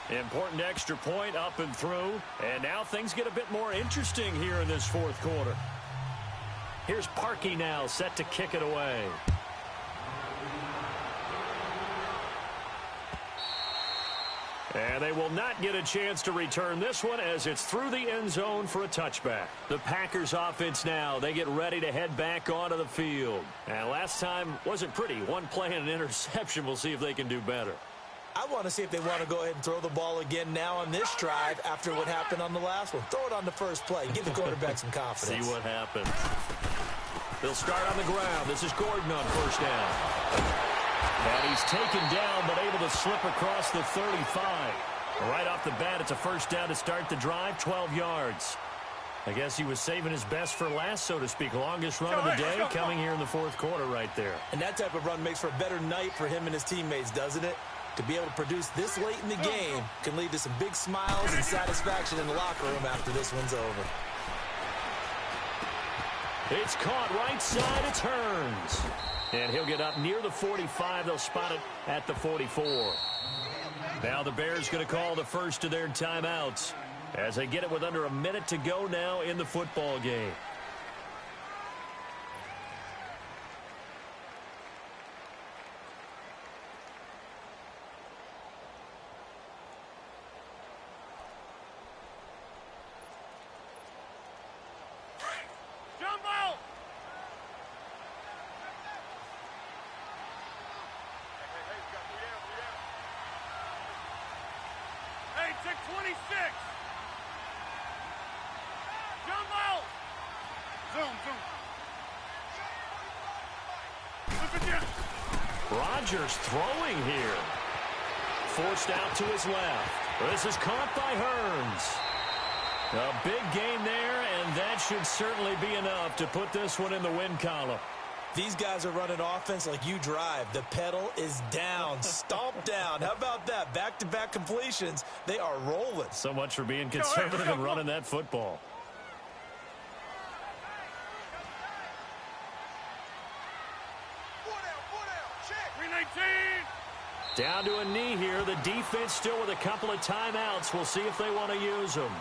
Important extra point up and through. And now things get a bit more interesting here in this 4th quarter. Here's Parkey now set to kick it away. And they will not get a chance to return this one as it's through the end zone for a touchback. The Packers offense now, they get ready to head back onto the field. And last time wasn't pretty. 1 play and an interception. We'll see if they can do better. I want to see if they want to go ahead and throw the ball again now on this drive after what happened on the last one. Throw it on the first play. Give the quarterback some confidence. See what happens. They'll start on the ground. This is Gordon on first down. And he's taken down, but able to slip across the 35. Right off the bat, it's a first down to start the drive, 12 yards. I guess he was saving his best for last, so to speak. Longest run of the day coming here in the 4th quarter right there. And that type of run makes for a better night for him and his teammates, doesn't it? To be able to produce this late in the game can lead to some big smiles and satisfaction in the locker room after this one's over. It's caught right side, it turns. And he'll get up near the 45. They'll spot it at the 44. Now the Bears going to call the first of their timeouts as they get it with under a minute to go now in the football game. Jumbo! Hey, check 26! Jumbo! Rodgers throwing here. Forced out to his left. This is caught by Hearns. A big gain there, and that should certainly be enough to put this one in the win column. These guys are running offense like you drive. The pedal is down, stomped down. How about that? Back-to-back completions. They are rolling. So much for being conservative and running that football. Down to a knee here. The defense still with a couple of timeouts. We'll see if they want to use them.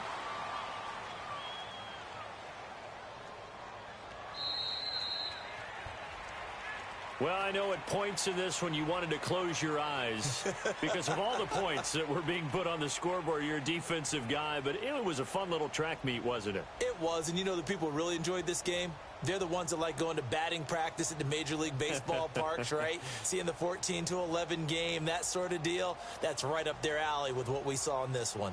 Well, I know at points in this when you wanted to close your eyes because of all the points that were being put on the scoreboard. You're a defensive guy, but it was a fun little track meet, wasn't it? It was, and you know the people who really enjoyed this game? They're the ones that like going to batting practice at the Major League Baseball parks, right? Seeing the 14-11 game, that sort of deal. That's right up their alley with what we saw in this one.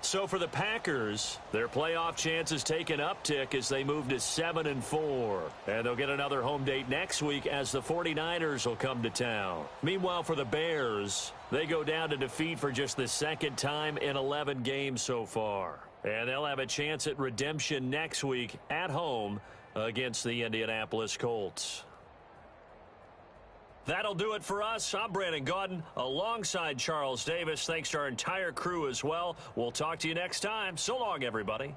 So for the Packers, their playoff chances take an uptick as they move to 7-4. And they'll get another home date next week as the 49ers will come to town. Meanwhile, for the Bears, they go down to defeat for just the second time in 11 games so far. And they'll have a chance at redemption next week at home against the Indianapolis Colts. That'll do it for us. I'm Brandon Gaudin alongside Charles Davis. Thanks to our entire crew as well. We'll talk to you next time. So long, everybody.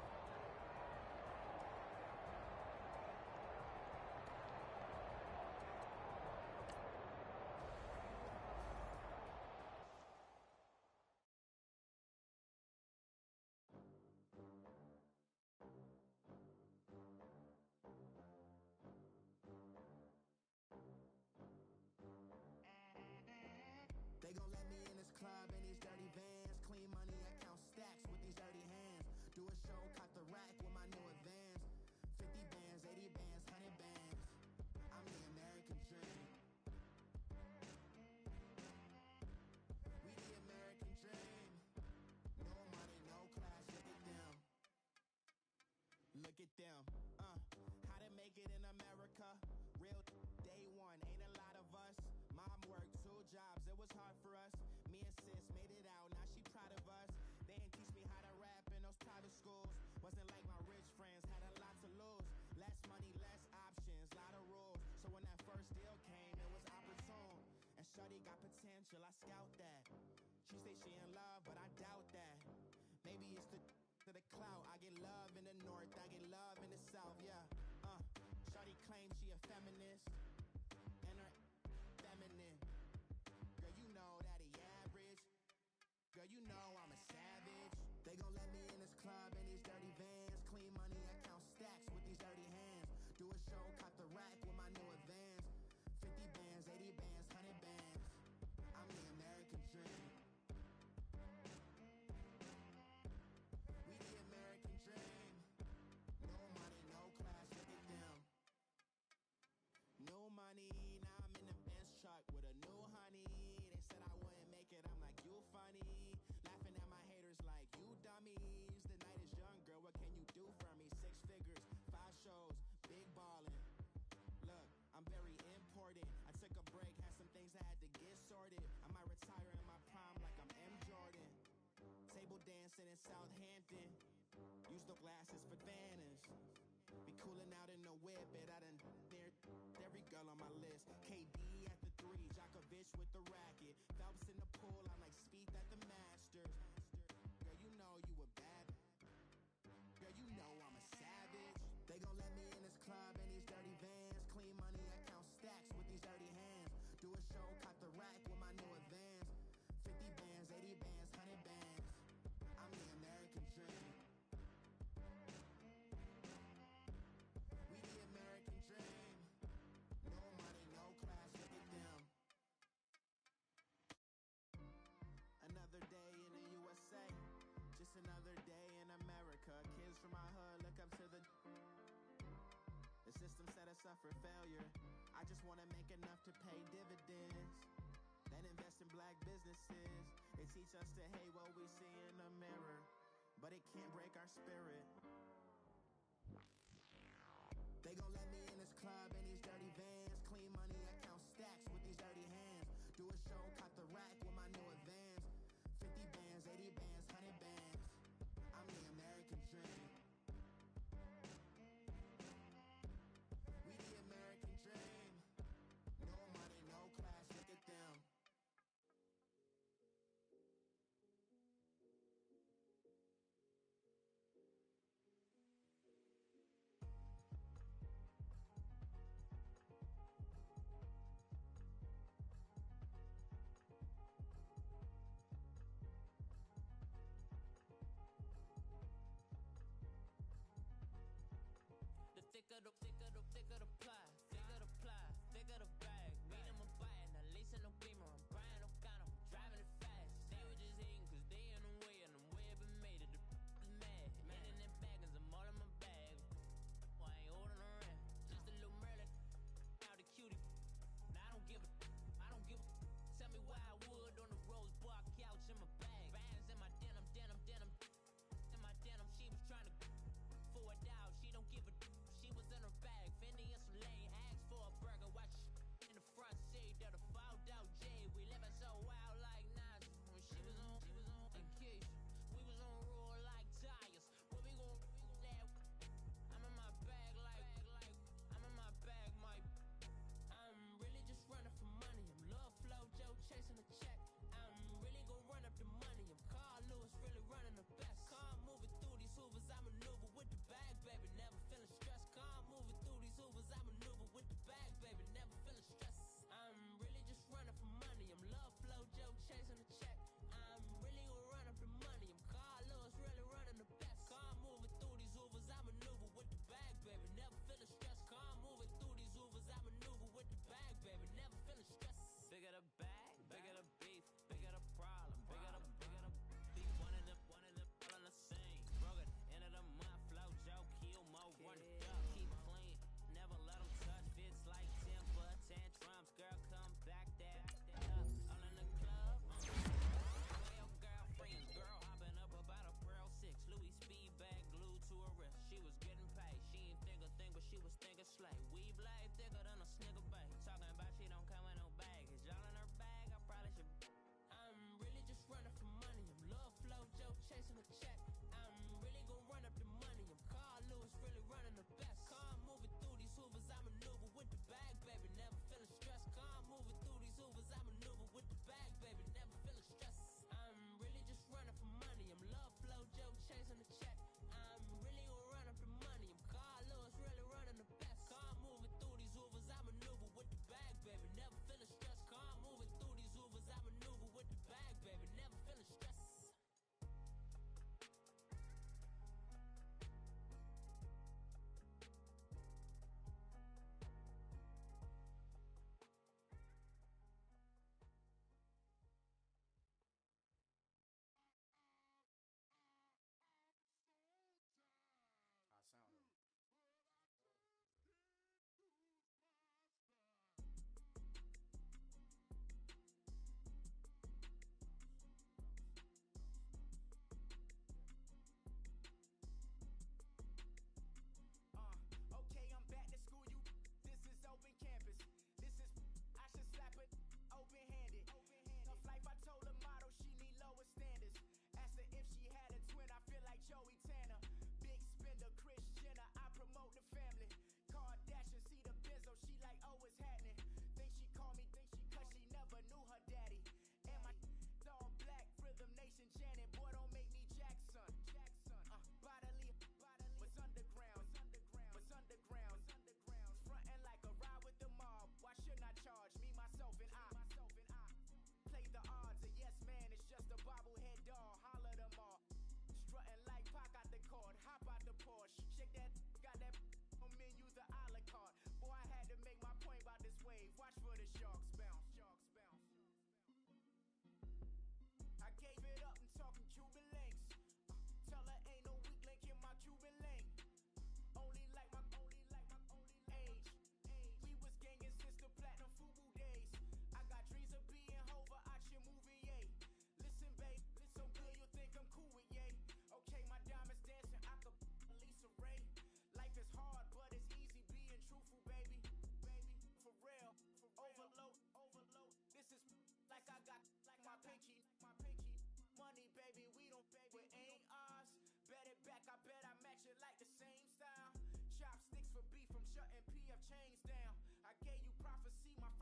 Look at them, how to make it in America, real day one, ain't a lot of us. Mom worked 2 jobs, it was hard for us. Me and sis made it out, now she proud of us. They didn't teach me how to rap in those private schools. Wasn't like my rich friends, had a lot to lose. Less money, less options, lot of rules. So when that first deal came, it was opportune. And shorty got potential, I scout that. She say she in love, but I doubt that. Maybe it's to the clout. I get love in the north, I get love in the south, yeah. Shorty claims she a feminist, and her feminine. Girl, you know that he average. Girl, you know I'm a savage. They gon' let me in this club in these dirty vans. Clean money, I count stacks with these dirty hands. Do a show, cop the rack with my new advance. 50 bands, 80 bands, 100 bands. I'm the American dream. New money, now I'm in the Benz truck with a new honey. They said I wouldn't make it, I'm like, you funny. Laughing at my haters like, you dummies. The night is young, girl, what can you do for me? 6 figures, 5 shows, big ballin'. Look, I'm very important. I took a break, had some things I had to get sorted. I might retire in my prime like I'm M. Jordan. Table dancing in Southampton. Use the glasses for Vannas. Be coolin' out in the whip, it I done there. Every girl on my list. KD at the 3, Djokovic with the racket. Phelps in the pool, I'm like Speed at the Masters. Girl, you know you a bad. Girl, you know I'm a savage. They gon' let me in this club in these dirty vans. Clean money, I count stacks with these dirty hands. Do a show, cop the rack with my new advance. 50 bands, 80 bands, 100 bands. I'm the American dream. We the American dream. No money, no class, look at them. Another day in the USA. Just another day in America. Kids from my hood look up to the system set us up for failure. I just want to make enough to pay dividends. Then invest in black businesses. They teach us to hate what we see in the mirror, but it can't break our spirit. show, caught the rack with my new advance. 50 bands, 80 bands, 100 bands. I'm the American dream. We the American dream. No money, no class, look at them.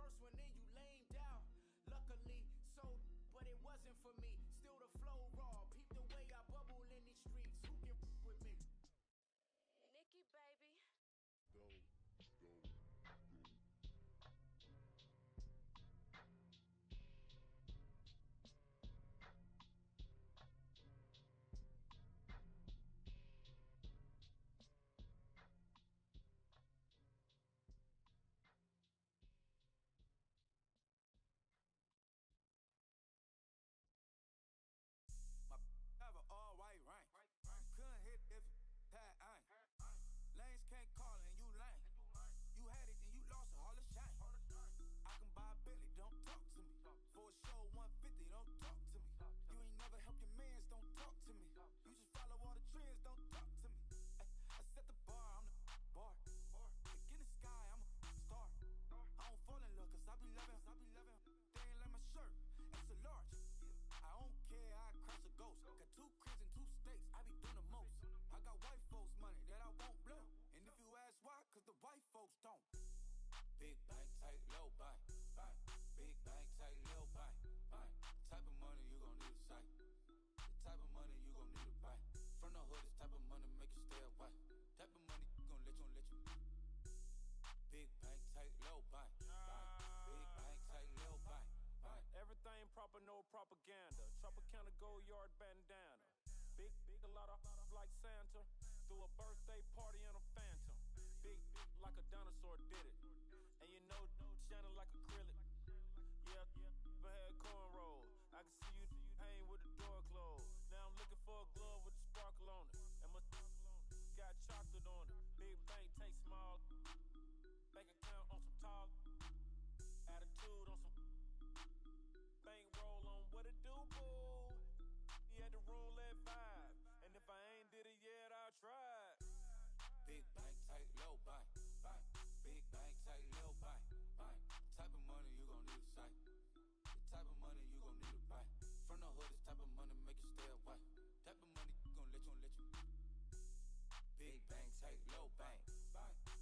first one, then you lamed out. Luckily, so, but it wasn't for me. Still the flow raw. Peep the way I bubble in these streets. Who can with me? Nikki, baby. Go. My have an all white rank. Couldn't hit if it had ain't. Lanes can't call and you lame. You had it and you lost it, all the shame. I can buy a Bentley, don't talk to me. For a show 150, don't talk to me. You ain't never help your mans, don't talk to me. You just follow all the trends, don't talk to me. I set the bar, I'm the bar. Look in the sky, I'm a star. I don't fall in love, cause I be loving. They ain't like my shirt, it's a large. I don't care, I crash a ghost. Got 2 cribs in 2 states, I be doing the most. I got white folks money that I won't blow. And if you ask why, cause the white folks don't. Big bank, tight, low bank. Big bank, tight, low bank. Type of money you gon' need a sight. The type of money you gon' need to buy. From the hood, this type of money make you stay away. Type of money gon' let you. Big bank, tight, low bank. Big bank, tight, low bank. Everything proper, no propaganda. Tropicana gold yard bandana. Big, a lot of like Santa. Threw a birthday party in a phantom. Big, like a dinosaur did it. And you know, shining like acrylic. Yeah, but had cornrows. I can see you hang with the door closed. Now I'm looking for a glove with a sparkle on it. And my got chocolate on it. Big bank, take small. Bank account on some tall. Attitude on some. Bank roll on what it do, boo. He had the roulette vibe. And if I ain't did it yet, I'll try. Big bank, tight, low bank. Big bank, tight, low bank. Type of money you gon' need a sight. The type of money you gon' need to buy. From the hood, this type of money make you stay away. Type of money gon' let you. Big bank, tight, low bank.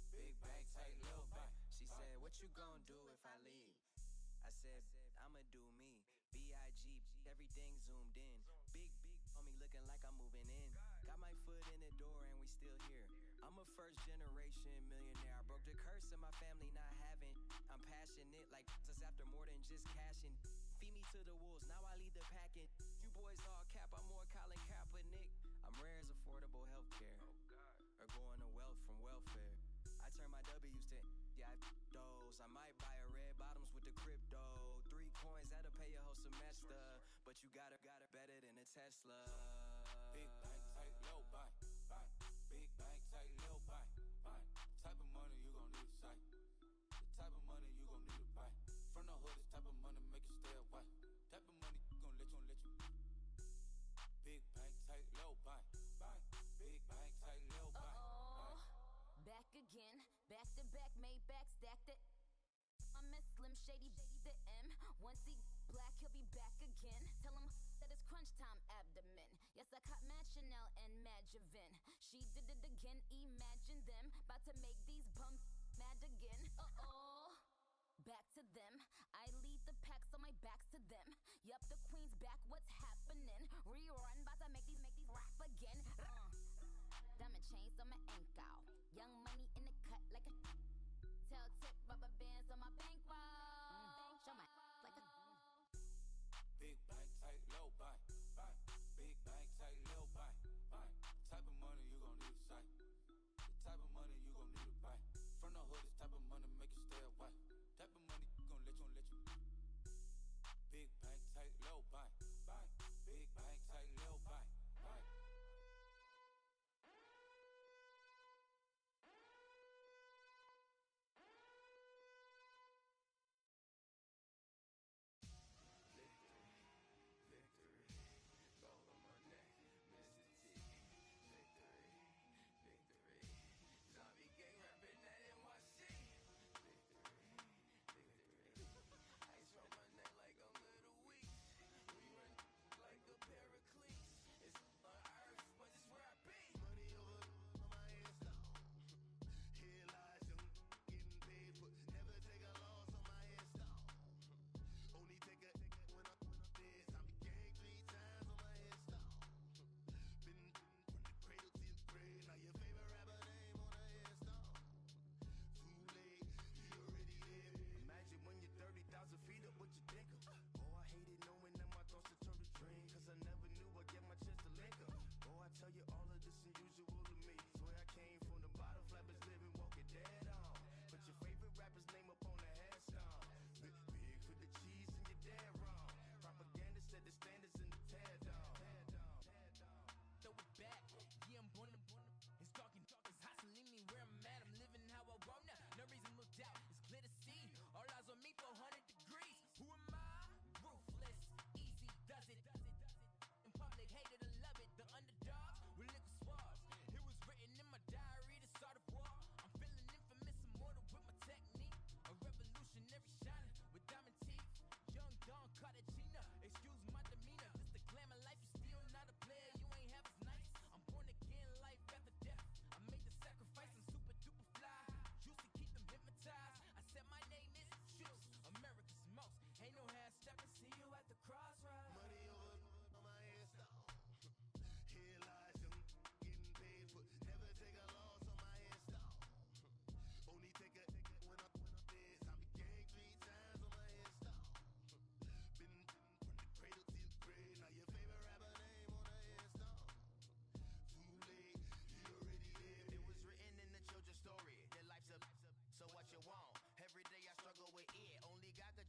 Big bank, tight, low bank. She said, what you gon' do if I leave? I said, I'ma do me. B.I.G. Everything zoomed in. Big on me looking like I'm moving in. Got my foot in the door and we still here. I'm a first generation millionaire. I broke the curse of my family not having. I'm passionate like us after more than just cashing. Feed me to the wolves, now I lead the packing. You boys all cap, I'm more Colin Kaepernick. I'm rare as affordable healthcare. Or going to wealth from welfare. I turn my W's to those. I might buy a red bottoms with the crypto. 3 coins that'll pay your whole semester. But you got it better than a Tesla. Big bank, tight, low bank. Big bank, tight, low bank. Type of money you gon' need a sight. The type of money you gon' need to buy. From the hood, this type of money make you stay away. Type of money gon' let you. Big bank, tight, low bank. Big bank, tight, low bank. Back again, back to back, made back, stacked it. I miss Slim Shady, the M. Once he black, he'll be back again. Tell him that it's crunch time abdomen. Yes, I caught Mad Chanel and Mad Javin. She did it again, imagine them. About to make these bums mad again. Back to them. I lead the pack, so my back's to them. Yup, the queen's back, what's happening? Rerun, about to make these rap again. Diamond chains on my ankle. Young money in the cut like a tail tip, rubber bands on my bankroll. Show my like a Big bank, tight, low bank. Big bank, tight, low bank. Type of money you gon' need a sight. The type of money you gon' need to buy. From the hood, this type of money make you stay away. Type of money gon' let you. Big bank, tight, low bank. Big bank, tight, low bank.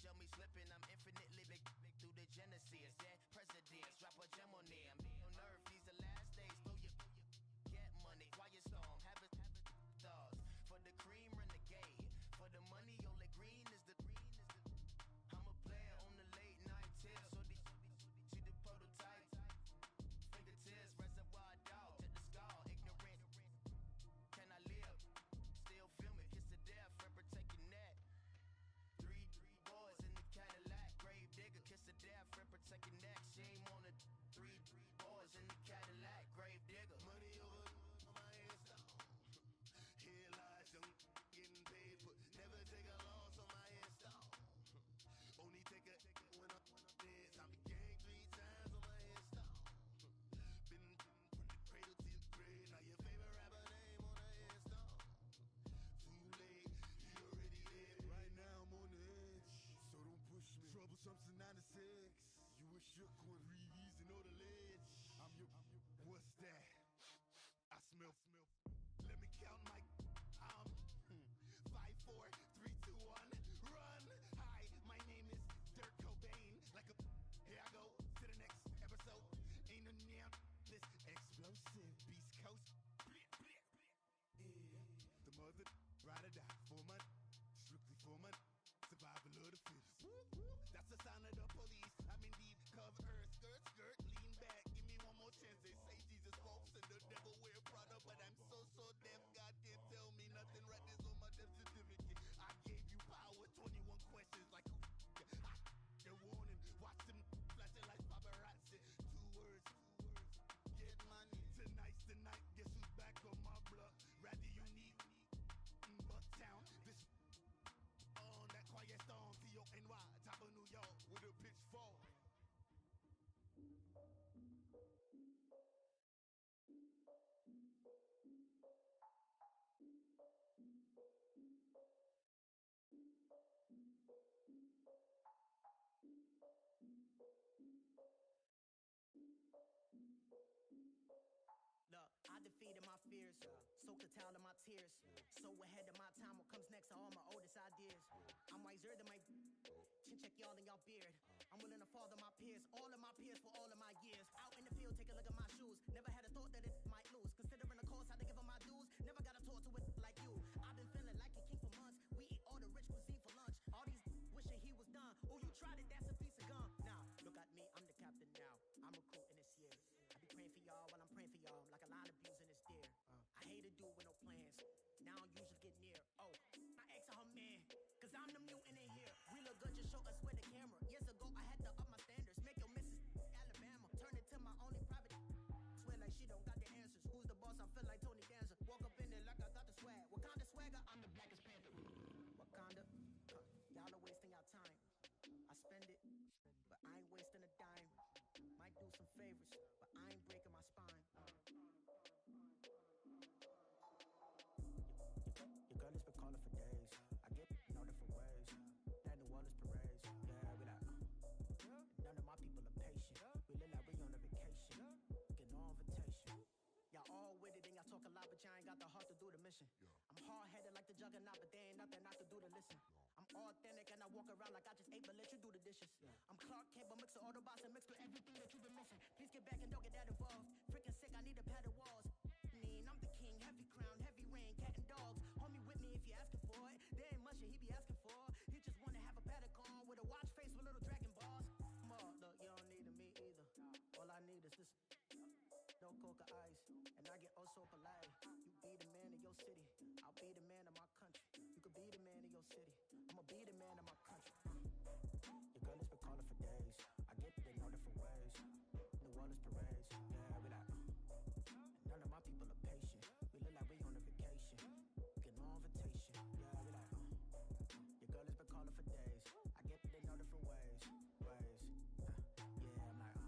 Gel me slipping, I'm infinitely big through the Genesis. Dead presidents, drop a gem on them. On earth, these the last days. Throw your get money, quiet storm, have it stars. For the cream, renegade. For the money, only green is the I'm a player on the late night tips. So these see the prototype. Fingertips, reservoir dog, to the skull, ignorant. Can I live? Still film it, kiss to death, for protecting that. Three boys in the Cadillac, grave digger, kiss to death, for protecting that. Shame on the three boys in the Cadillac, grave digger. Money over my headstone. Here lies young getting paid, but never take a loss on my headstone. Only take a when I'm dead. I be gang 3 times on my headstone. Been from the cradle to the grave. Now your favorite rapper name on the headstone. Too late, he already dead. Right now I'm on the edge, so don't push me. Troublesome to 96. You a shook one, Reeves and know the ledge. I'm your, what's that? I smell. Let me count my. I'm 5, 4, 3, 2, 1. Run. Hi, my name is Dirk Cobain. Like a. Here I go to the next episode. Ain't no damn this explosive Beast Coast. Yeah. The mother ride or die for money. Strictly for money. Survival of the fittest. That's the sound of the police. I'm in deep cover earth. Skirt, lean back. Give me one more chance. They say Jesus walks and the devil wear Prada, but I'm so deaf. God can't tell me nothing. Right this on my death certificate. I gave you power. 21 questions like who? They're warning. Watch them flashing like paparazzi. 2 words. Get money. Tonight's the night. Guess who's back on my block? Rather unique. Bucktown. This on that quiet storm. ThreeLeggEnt1's, top of New York with a pitchfork. Look, I defeated my fears, soaked a towel in my tears. So ahead of my time, what comes next are all my oldest ideas. I'm wiser than my chin check y'all in y'all beard. I'm willing to father my peers, all of my peers for all of my years. Out in the field, take a look at my shoes. Never had a thought that it might lose. Considering the cost, had to give them my dues. Never got a talk to it like you. I've been feeling like a king for months. We eat all the rich cuisine for lunch. All these wishing he was done. Oh, you tried it, that's a piece of gum. Now, look at me, I'm the captain now. I'm recruiting this year. I be praying for y'all while I'm praying for y'all. Like a line of abusing this deer. I hate a dude with no plans. Now I usually get near. Oh, I ex her man. Cause I'm the mutant in here. We look good, just show us where the camera. Years ago, I had to up my standards. Make your missus Alabama. Turn it to my only private. Swear like she don't got the answers. Who's the boss? I feel like Tony Danza. Walk up in there like I got the swag. What kind of swagger? I'm the blackest panther. Wakanda. Y'all are wasting your time. I spend it, but I ain't wasting a dime. Might do some favors, but I ain't breaking my spine. Your girl has been calling for days. I get in all different ways. That New Orleans parades. Yeah, we like, none of my people are patient. We look like we on a vacation. Get no invitation. Y'all all with it and y'all talk a lot, but y'all ain't got the heart to do the mission. I'm hard-headed like the juggernaut, but there ain't nothing I can do to listen. I'm authentic and I walk around like I just ate, but let you do the dishes. I'm Clark Kent, but mix the Autobots and mix with everything that you've been missing. Please get back and don't get that involved. Freaking sick, I need a padded walls. I'm the king, heavy crown, heavy rain, cat and dogs. Homie with me if you asking for it. There ain't much that he be asking for. He just wanna have a paddock on with a watch face with little dragon balls. Look, you don't need me either. All I need is this. No coca ice, and I get oh so polite. You be the man of your city, I'll be the man of my country. You could be the man of your city, I'ma be the man of my country. Your girl has been calling for days. I get it in all different ways. New Orleans parades, yeah, we like. None of my people are patient. We look like we on a vacation. Get no invitation, yeah, we like. Your girl has been calling for days. I get it in all different ways. Yeah, I'm like,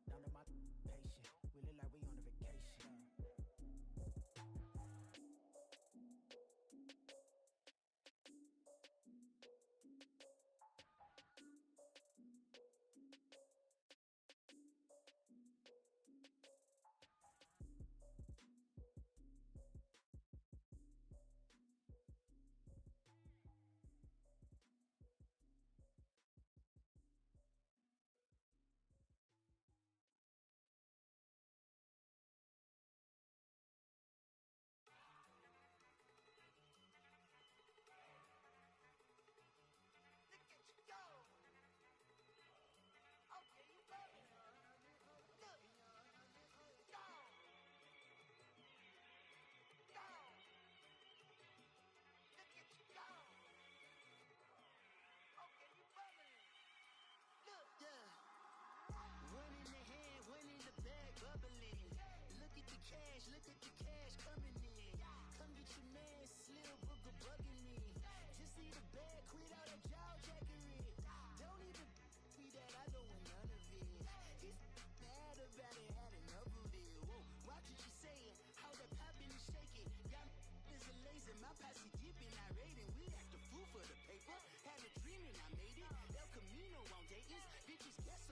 none of my patient. We look like we on a vacation.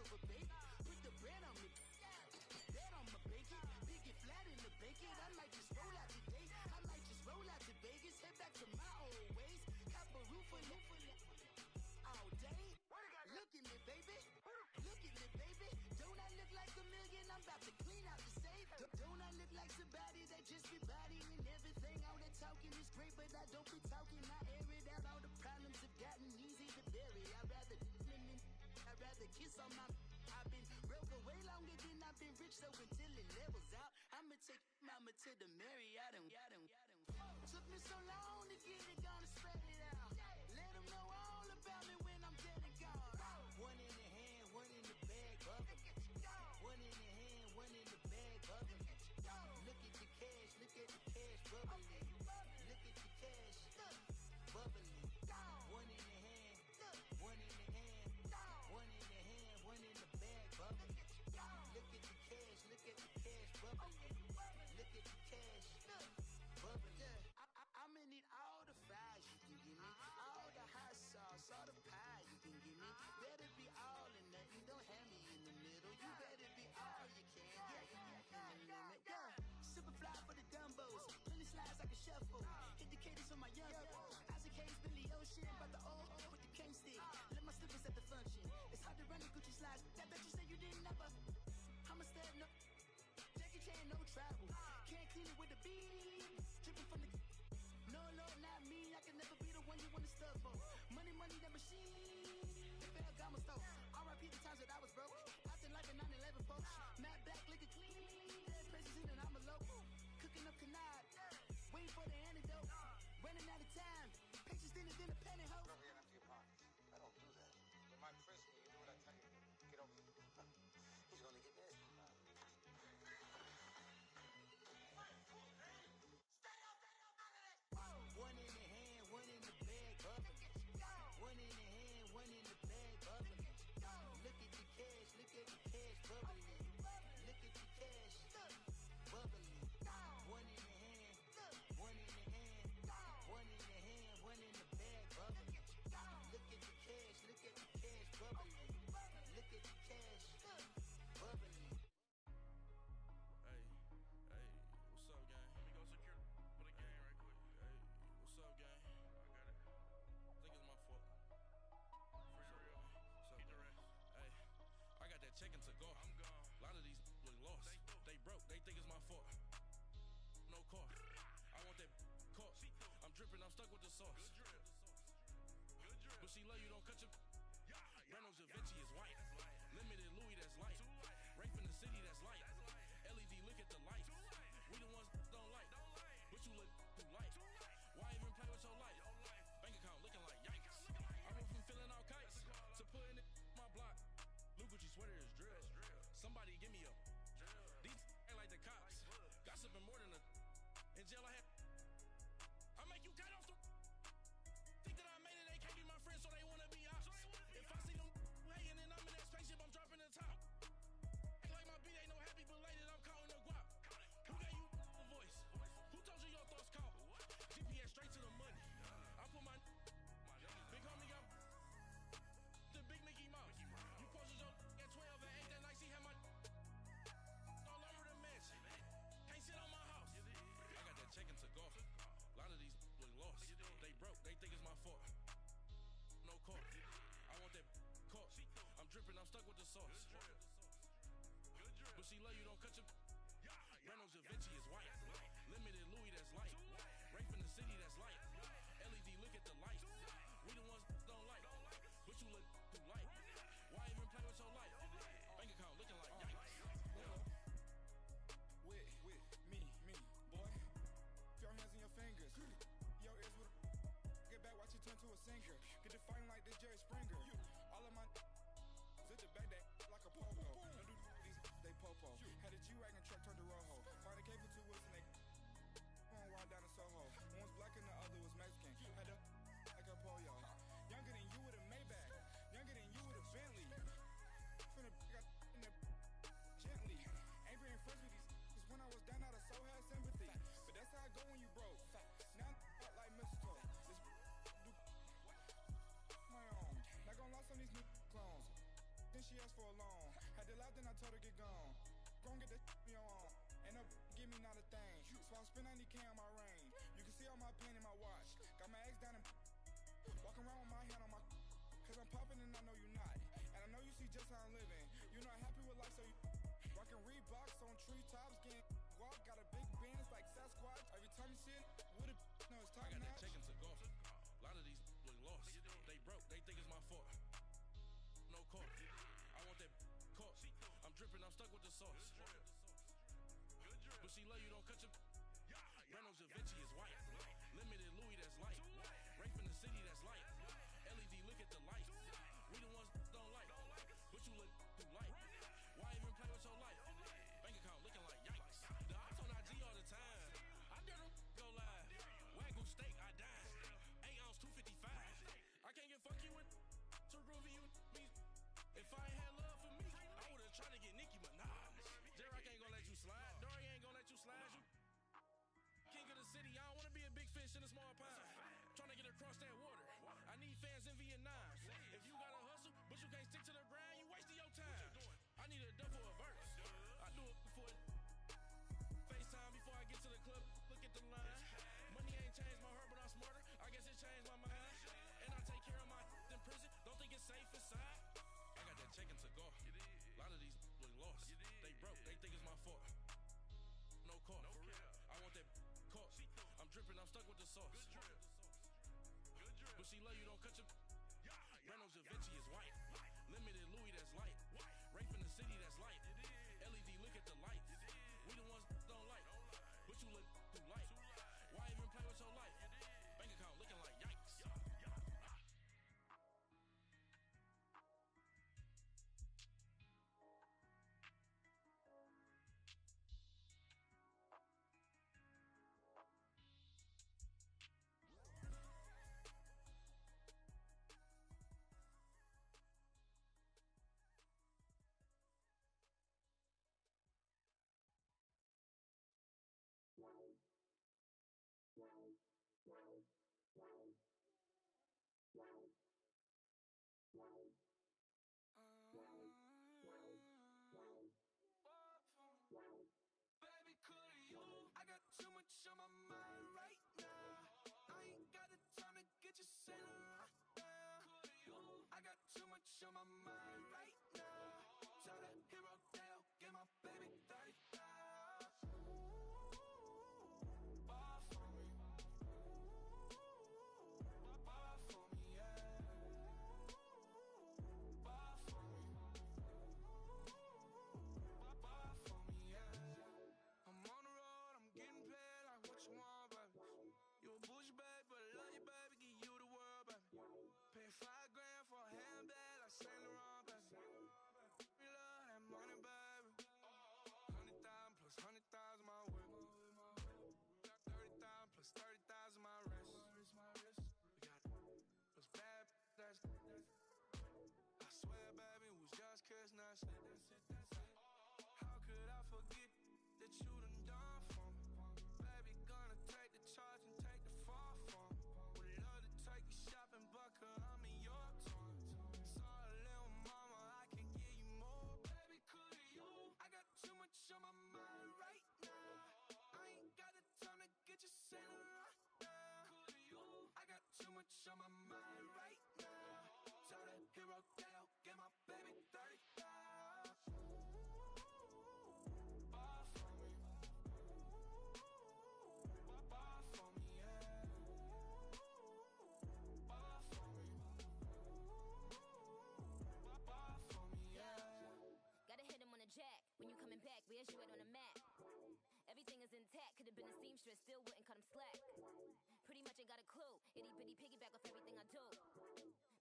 of a baby. Put the bread on me, bet on my bacon. Big it flat in the bacon. I might just roll out today. I might just roll out to Vegas. Head back to my old ways. Cop a roof for all day. Look at me, baby. Look at me, baby. Don't I look like a million? I'm about to clean out the safe. Don't I look like somebody that just be bodying everything? All that talking is great, but I don't be talking. I air it out. All the problems have gotten easy to bury. I'd rather kiss on my. I've been broke way longer than I've been rich, so until it levels out, I'ma take mama to the Marriott and took me so long to get it, gonna spread it out. Let them know all about me when I'm dead and gone. One in the hand, one in the bag, bubble. One in the hand, one in the bag, bubble. Look at the cash, bubbling. Look at the cash, bubbling. One in the hand, one in the hand, one in the hand, one in the bag, bubbling. Look at the cash, bubbling. Look at the cash, bubbling. I'ma need all the fries you can give me, all the hot sauce, all the pie you can give me. Better be all or nothing, don't have me in the middle. You better be all you can, yeah, in the limit. Yeah, super fly for the Dumbos, plenty slides like a shuffle. Indicators on my young Isaac Hayes, Billy Ocean, but the old with the cane stick. Let my slippers at the function. It's hard to run the Gucci slides. I bet you say you didn't never. I'm a stud, no Jackie Chan, no travel. Can't clean it with the beat. Dripping from the. No, Lord, not me. I can never be the one you want to stuff for. Money, that machine. The fair gamma store. R.I.P. the times that I was broke. Acting like a 9/11 folks. Matte black, liquor clean. Dead places in and I'm a local. Cooking up canard. Waiting for the antidote. Running out of time. Patience thinner than a pantyhose. Over here and empty your pockets. I don't do that. You might frisk me. You do what I tell you to. Get over here. He's gonna get nasty. One in the hand, one in the bag, bubbling. One in the hand, one in the bag, bubbling. Look at the cash, bubbling. Look at the cash, bubbling. One in the hand, one in the hand, one in the hand, one in the bag, bubbling. Look at the cash, bubbling. Look at the cash, bubbling. Hey, what's up, gang? Let me go secure for the game right quick. Hey, what's up, gang? I got it. I think it's my fault. For real. What's up, the rest. Hey, I got that chicken to go. I'm gone. A lot of these look lost. They broke. They think it's my fault. No car. I want that caught. I'm dripping. I'm stuck with the sauce. Good drip. But she love you. Don't cut your. Renault Da Vinci is white. Limited Louis, that's light. Rape in the city, that's light. LED, look at the light. We the ones don't like. But you look too light. Why even play with your life? Bank account looking like yikes. I went from filling out kites to putting it in my block. Blue Gucci sweater is drill. Somebody give me a. These ain't like the cops. Gossiping more than a. In jail I had. I make you cut off the. Think that I made it, they can't be my friends, so they wanna be ops. If I see them hating and I'm in that spaceship, I'm dropping the top. Act like my beat ain't no happy belated, I'm counting the guap. Who gave you a voice? Who told you your thoughts count? GPS straight to the money. I put my big homie got the big Mickey Mouse. You posted your at 12 and 8 that night, she had my all over the mansion. Can't sit on my house. I got that chicken to go. A lot of these look lost. They broke, they think it's my fault. No car. I want that caught. I'm dripping, I'm stuck with the sauce. But she love you, don't cut your. Renault Da Vinci is white. Limited Louis, that's light. Rape in the city, that's light. LED, look at the light. We the ones don't like. But you look too light. Why even play with your life? Bank account looking like yikes. With me, boy. Your hands in your fingers. Your ears with get back, watch you turn to a singer. Get to fighting like this Jerry Springer. All of my sit the back that like a pogo. Don't do these they popo. Had a G-Wagon truck turned to Rojo. Find a cable 2 wheels and they one wild down in Soho. One was black and the other was Mexican. Had a like a pollo. Younger than you with a Maybach. Younger than you with a Bentley. Finna got in the gently. Ain't being friends with these. When I was down out of so had sympathy. But that's how I go when you broke. Now I'm like mistletoe. This do my own. Not gonna lie, some of these new clones. then she asked for a loan. Had to laugh, then I told her get gone. Gon' get that me on. Ain't no give me not a thing. So I'm spend 90K on my range. You can see all my pain in my watch. Got my ex down and walking around with my hand on my. Cause I'm popping and I know you not. And I know you see just how I'm living. You not happy with life, so you rockin' Reeboks on treetops, getting walk. Got a big Benz like Sasquatch. Every time you see it, with it, no, it's top I got notch. that check into golf. A lot of these look lost. They broke, they think it's my fault. No cost. I want that cost. I'm dripping, I'm stuck with the sauce. But she love you, don't cut your. Brando Da Vinci is white. Limited Louis, that's light. Rafe in the city, that's light. LED, look at the light. We the ones don't like. But you look too light. Why even play with your life? Bank account looking like yikes. The ops on IG all the time. I dare them go live. Wagyu steak, I dine. 8 ounce, 255. I can't get fucky with too groovy you me. If I ain't had love for me, I would've tried to get Nicki Minaj. J-Rock ain't gonna let you slide. Dory ain't gonna let you slide. You king of the city, I don't wanna be a big fish in a small pond. Trying to get across that water. I need fans in Vietnam. If you gotta hustle, but you can't stick to the grind, you wasting your time. I need a dub for a verse. I do it before FaceTime before I get to the club. Look at the line. Money ain't changed my heart, but I'm smarter. I guess it changed my mind. And I take care of my in prison. Don't think it's safe inside. I got that check into golf. A lot of these look lost. They broke, they think it's my fault. No cost. I want that cost. I'm dripping, I'm stuck with the sauce. But she love you, don't cut your. Brando Da Vinci is white. Limited Louis, that's light. Rafe in the city, that's light. LED, look at the lights. We the ones don't like. But you look too light. Why even play with your life? Bank account looking like yikes. Baby, could you? I got too much on my mind right now. I ain't got the time to get you sailing right now. Could you? I got too much on my mind right now. Tell that hero Dale, get my baby 30,000. Bar for me. Bar for me, yeah. Bar for me. Bar for me, yeah. I'm on the road, I'm getting paid like what you want, baby. You a bougie, baby, but I love you, baby. Give you the world, baby. Pay $5 grand for a handbag like Saint Laurent, baby. We love that money, baby. 100,000 plus 100,000 my whip. Got 30,000 plus 30,000 my wrist. We got those bad that's. I swear, baby, it was just kiss, now that's it. How could I forget that you done for me? Baby, gonna take the charge and take the fall for me. Would love to take you shopping, but I'm in your town. Sorry, little mama, I can give you more. Baby, could you? I got too much on my mind right now. I ain't got the time to get you sailing right now. Could you? I got too much on my mind right now. Tell that hero Dale, get my baby 30,000. Bar for me. Bar for me, yeah. Bar for me. Bar for me, yeah. Gotta hit him on the jack. When you coming back, where's you at on the map? Everything is intact. Could've been a seamstress, still wouldn't cut him slack. Pretty much ain't got a clue. Itty bitty piggyback off everything I do.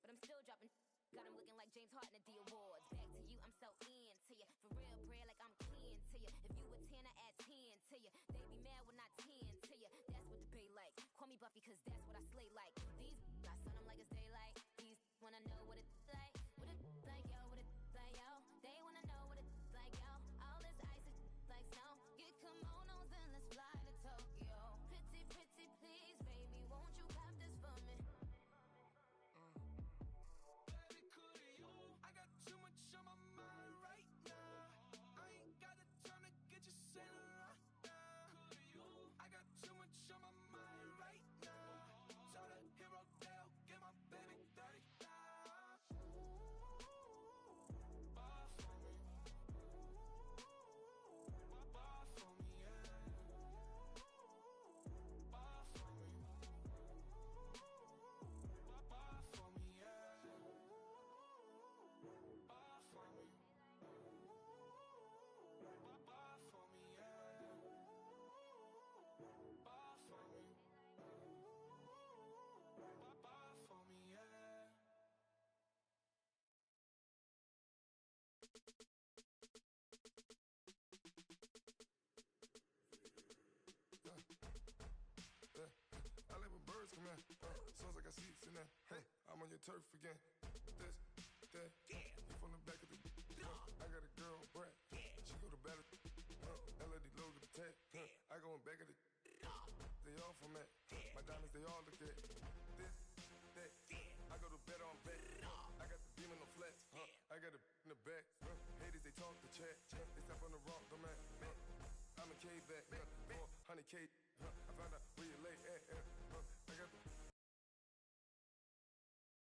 But I'm still dropping. Got him looking like James Harden at the awards. Back to you, I'm so into you. For real, bread, like I'm kin to you. If you a 10, I add 10 to you. They be mad when I 10 to you. That's what the bay like. Call me Buffy, cause that's what I slay like. These, I sun them like it's daylight. These wanna know what it's like. What it like, yo, what it like, yo. They wanna know what it's like, yo. All this ice is like snow. Get kimonos and let's fly to Tokyo. Pretty, pretty, please, baby, won't you pop this for me? Baby, could you? I got too much on my on your turf again. This, that, you from the back of the I got a girl, Brad. She go to battle. LOD low to the tag. I go in back of the they all from that. My diamonds, they all look at. This, that. I go to bed on bed. I got the beam in the flat. I got a in the back. Haters, they talk the chat. They step on the rock, the man. I'm a K back. 400K.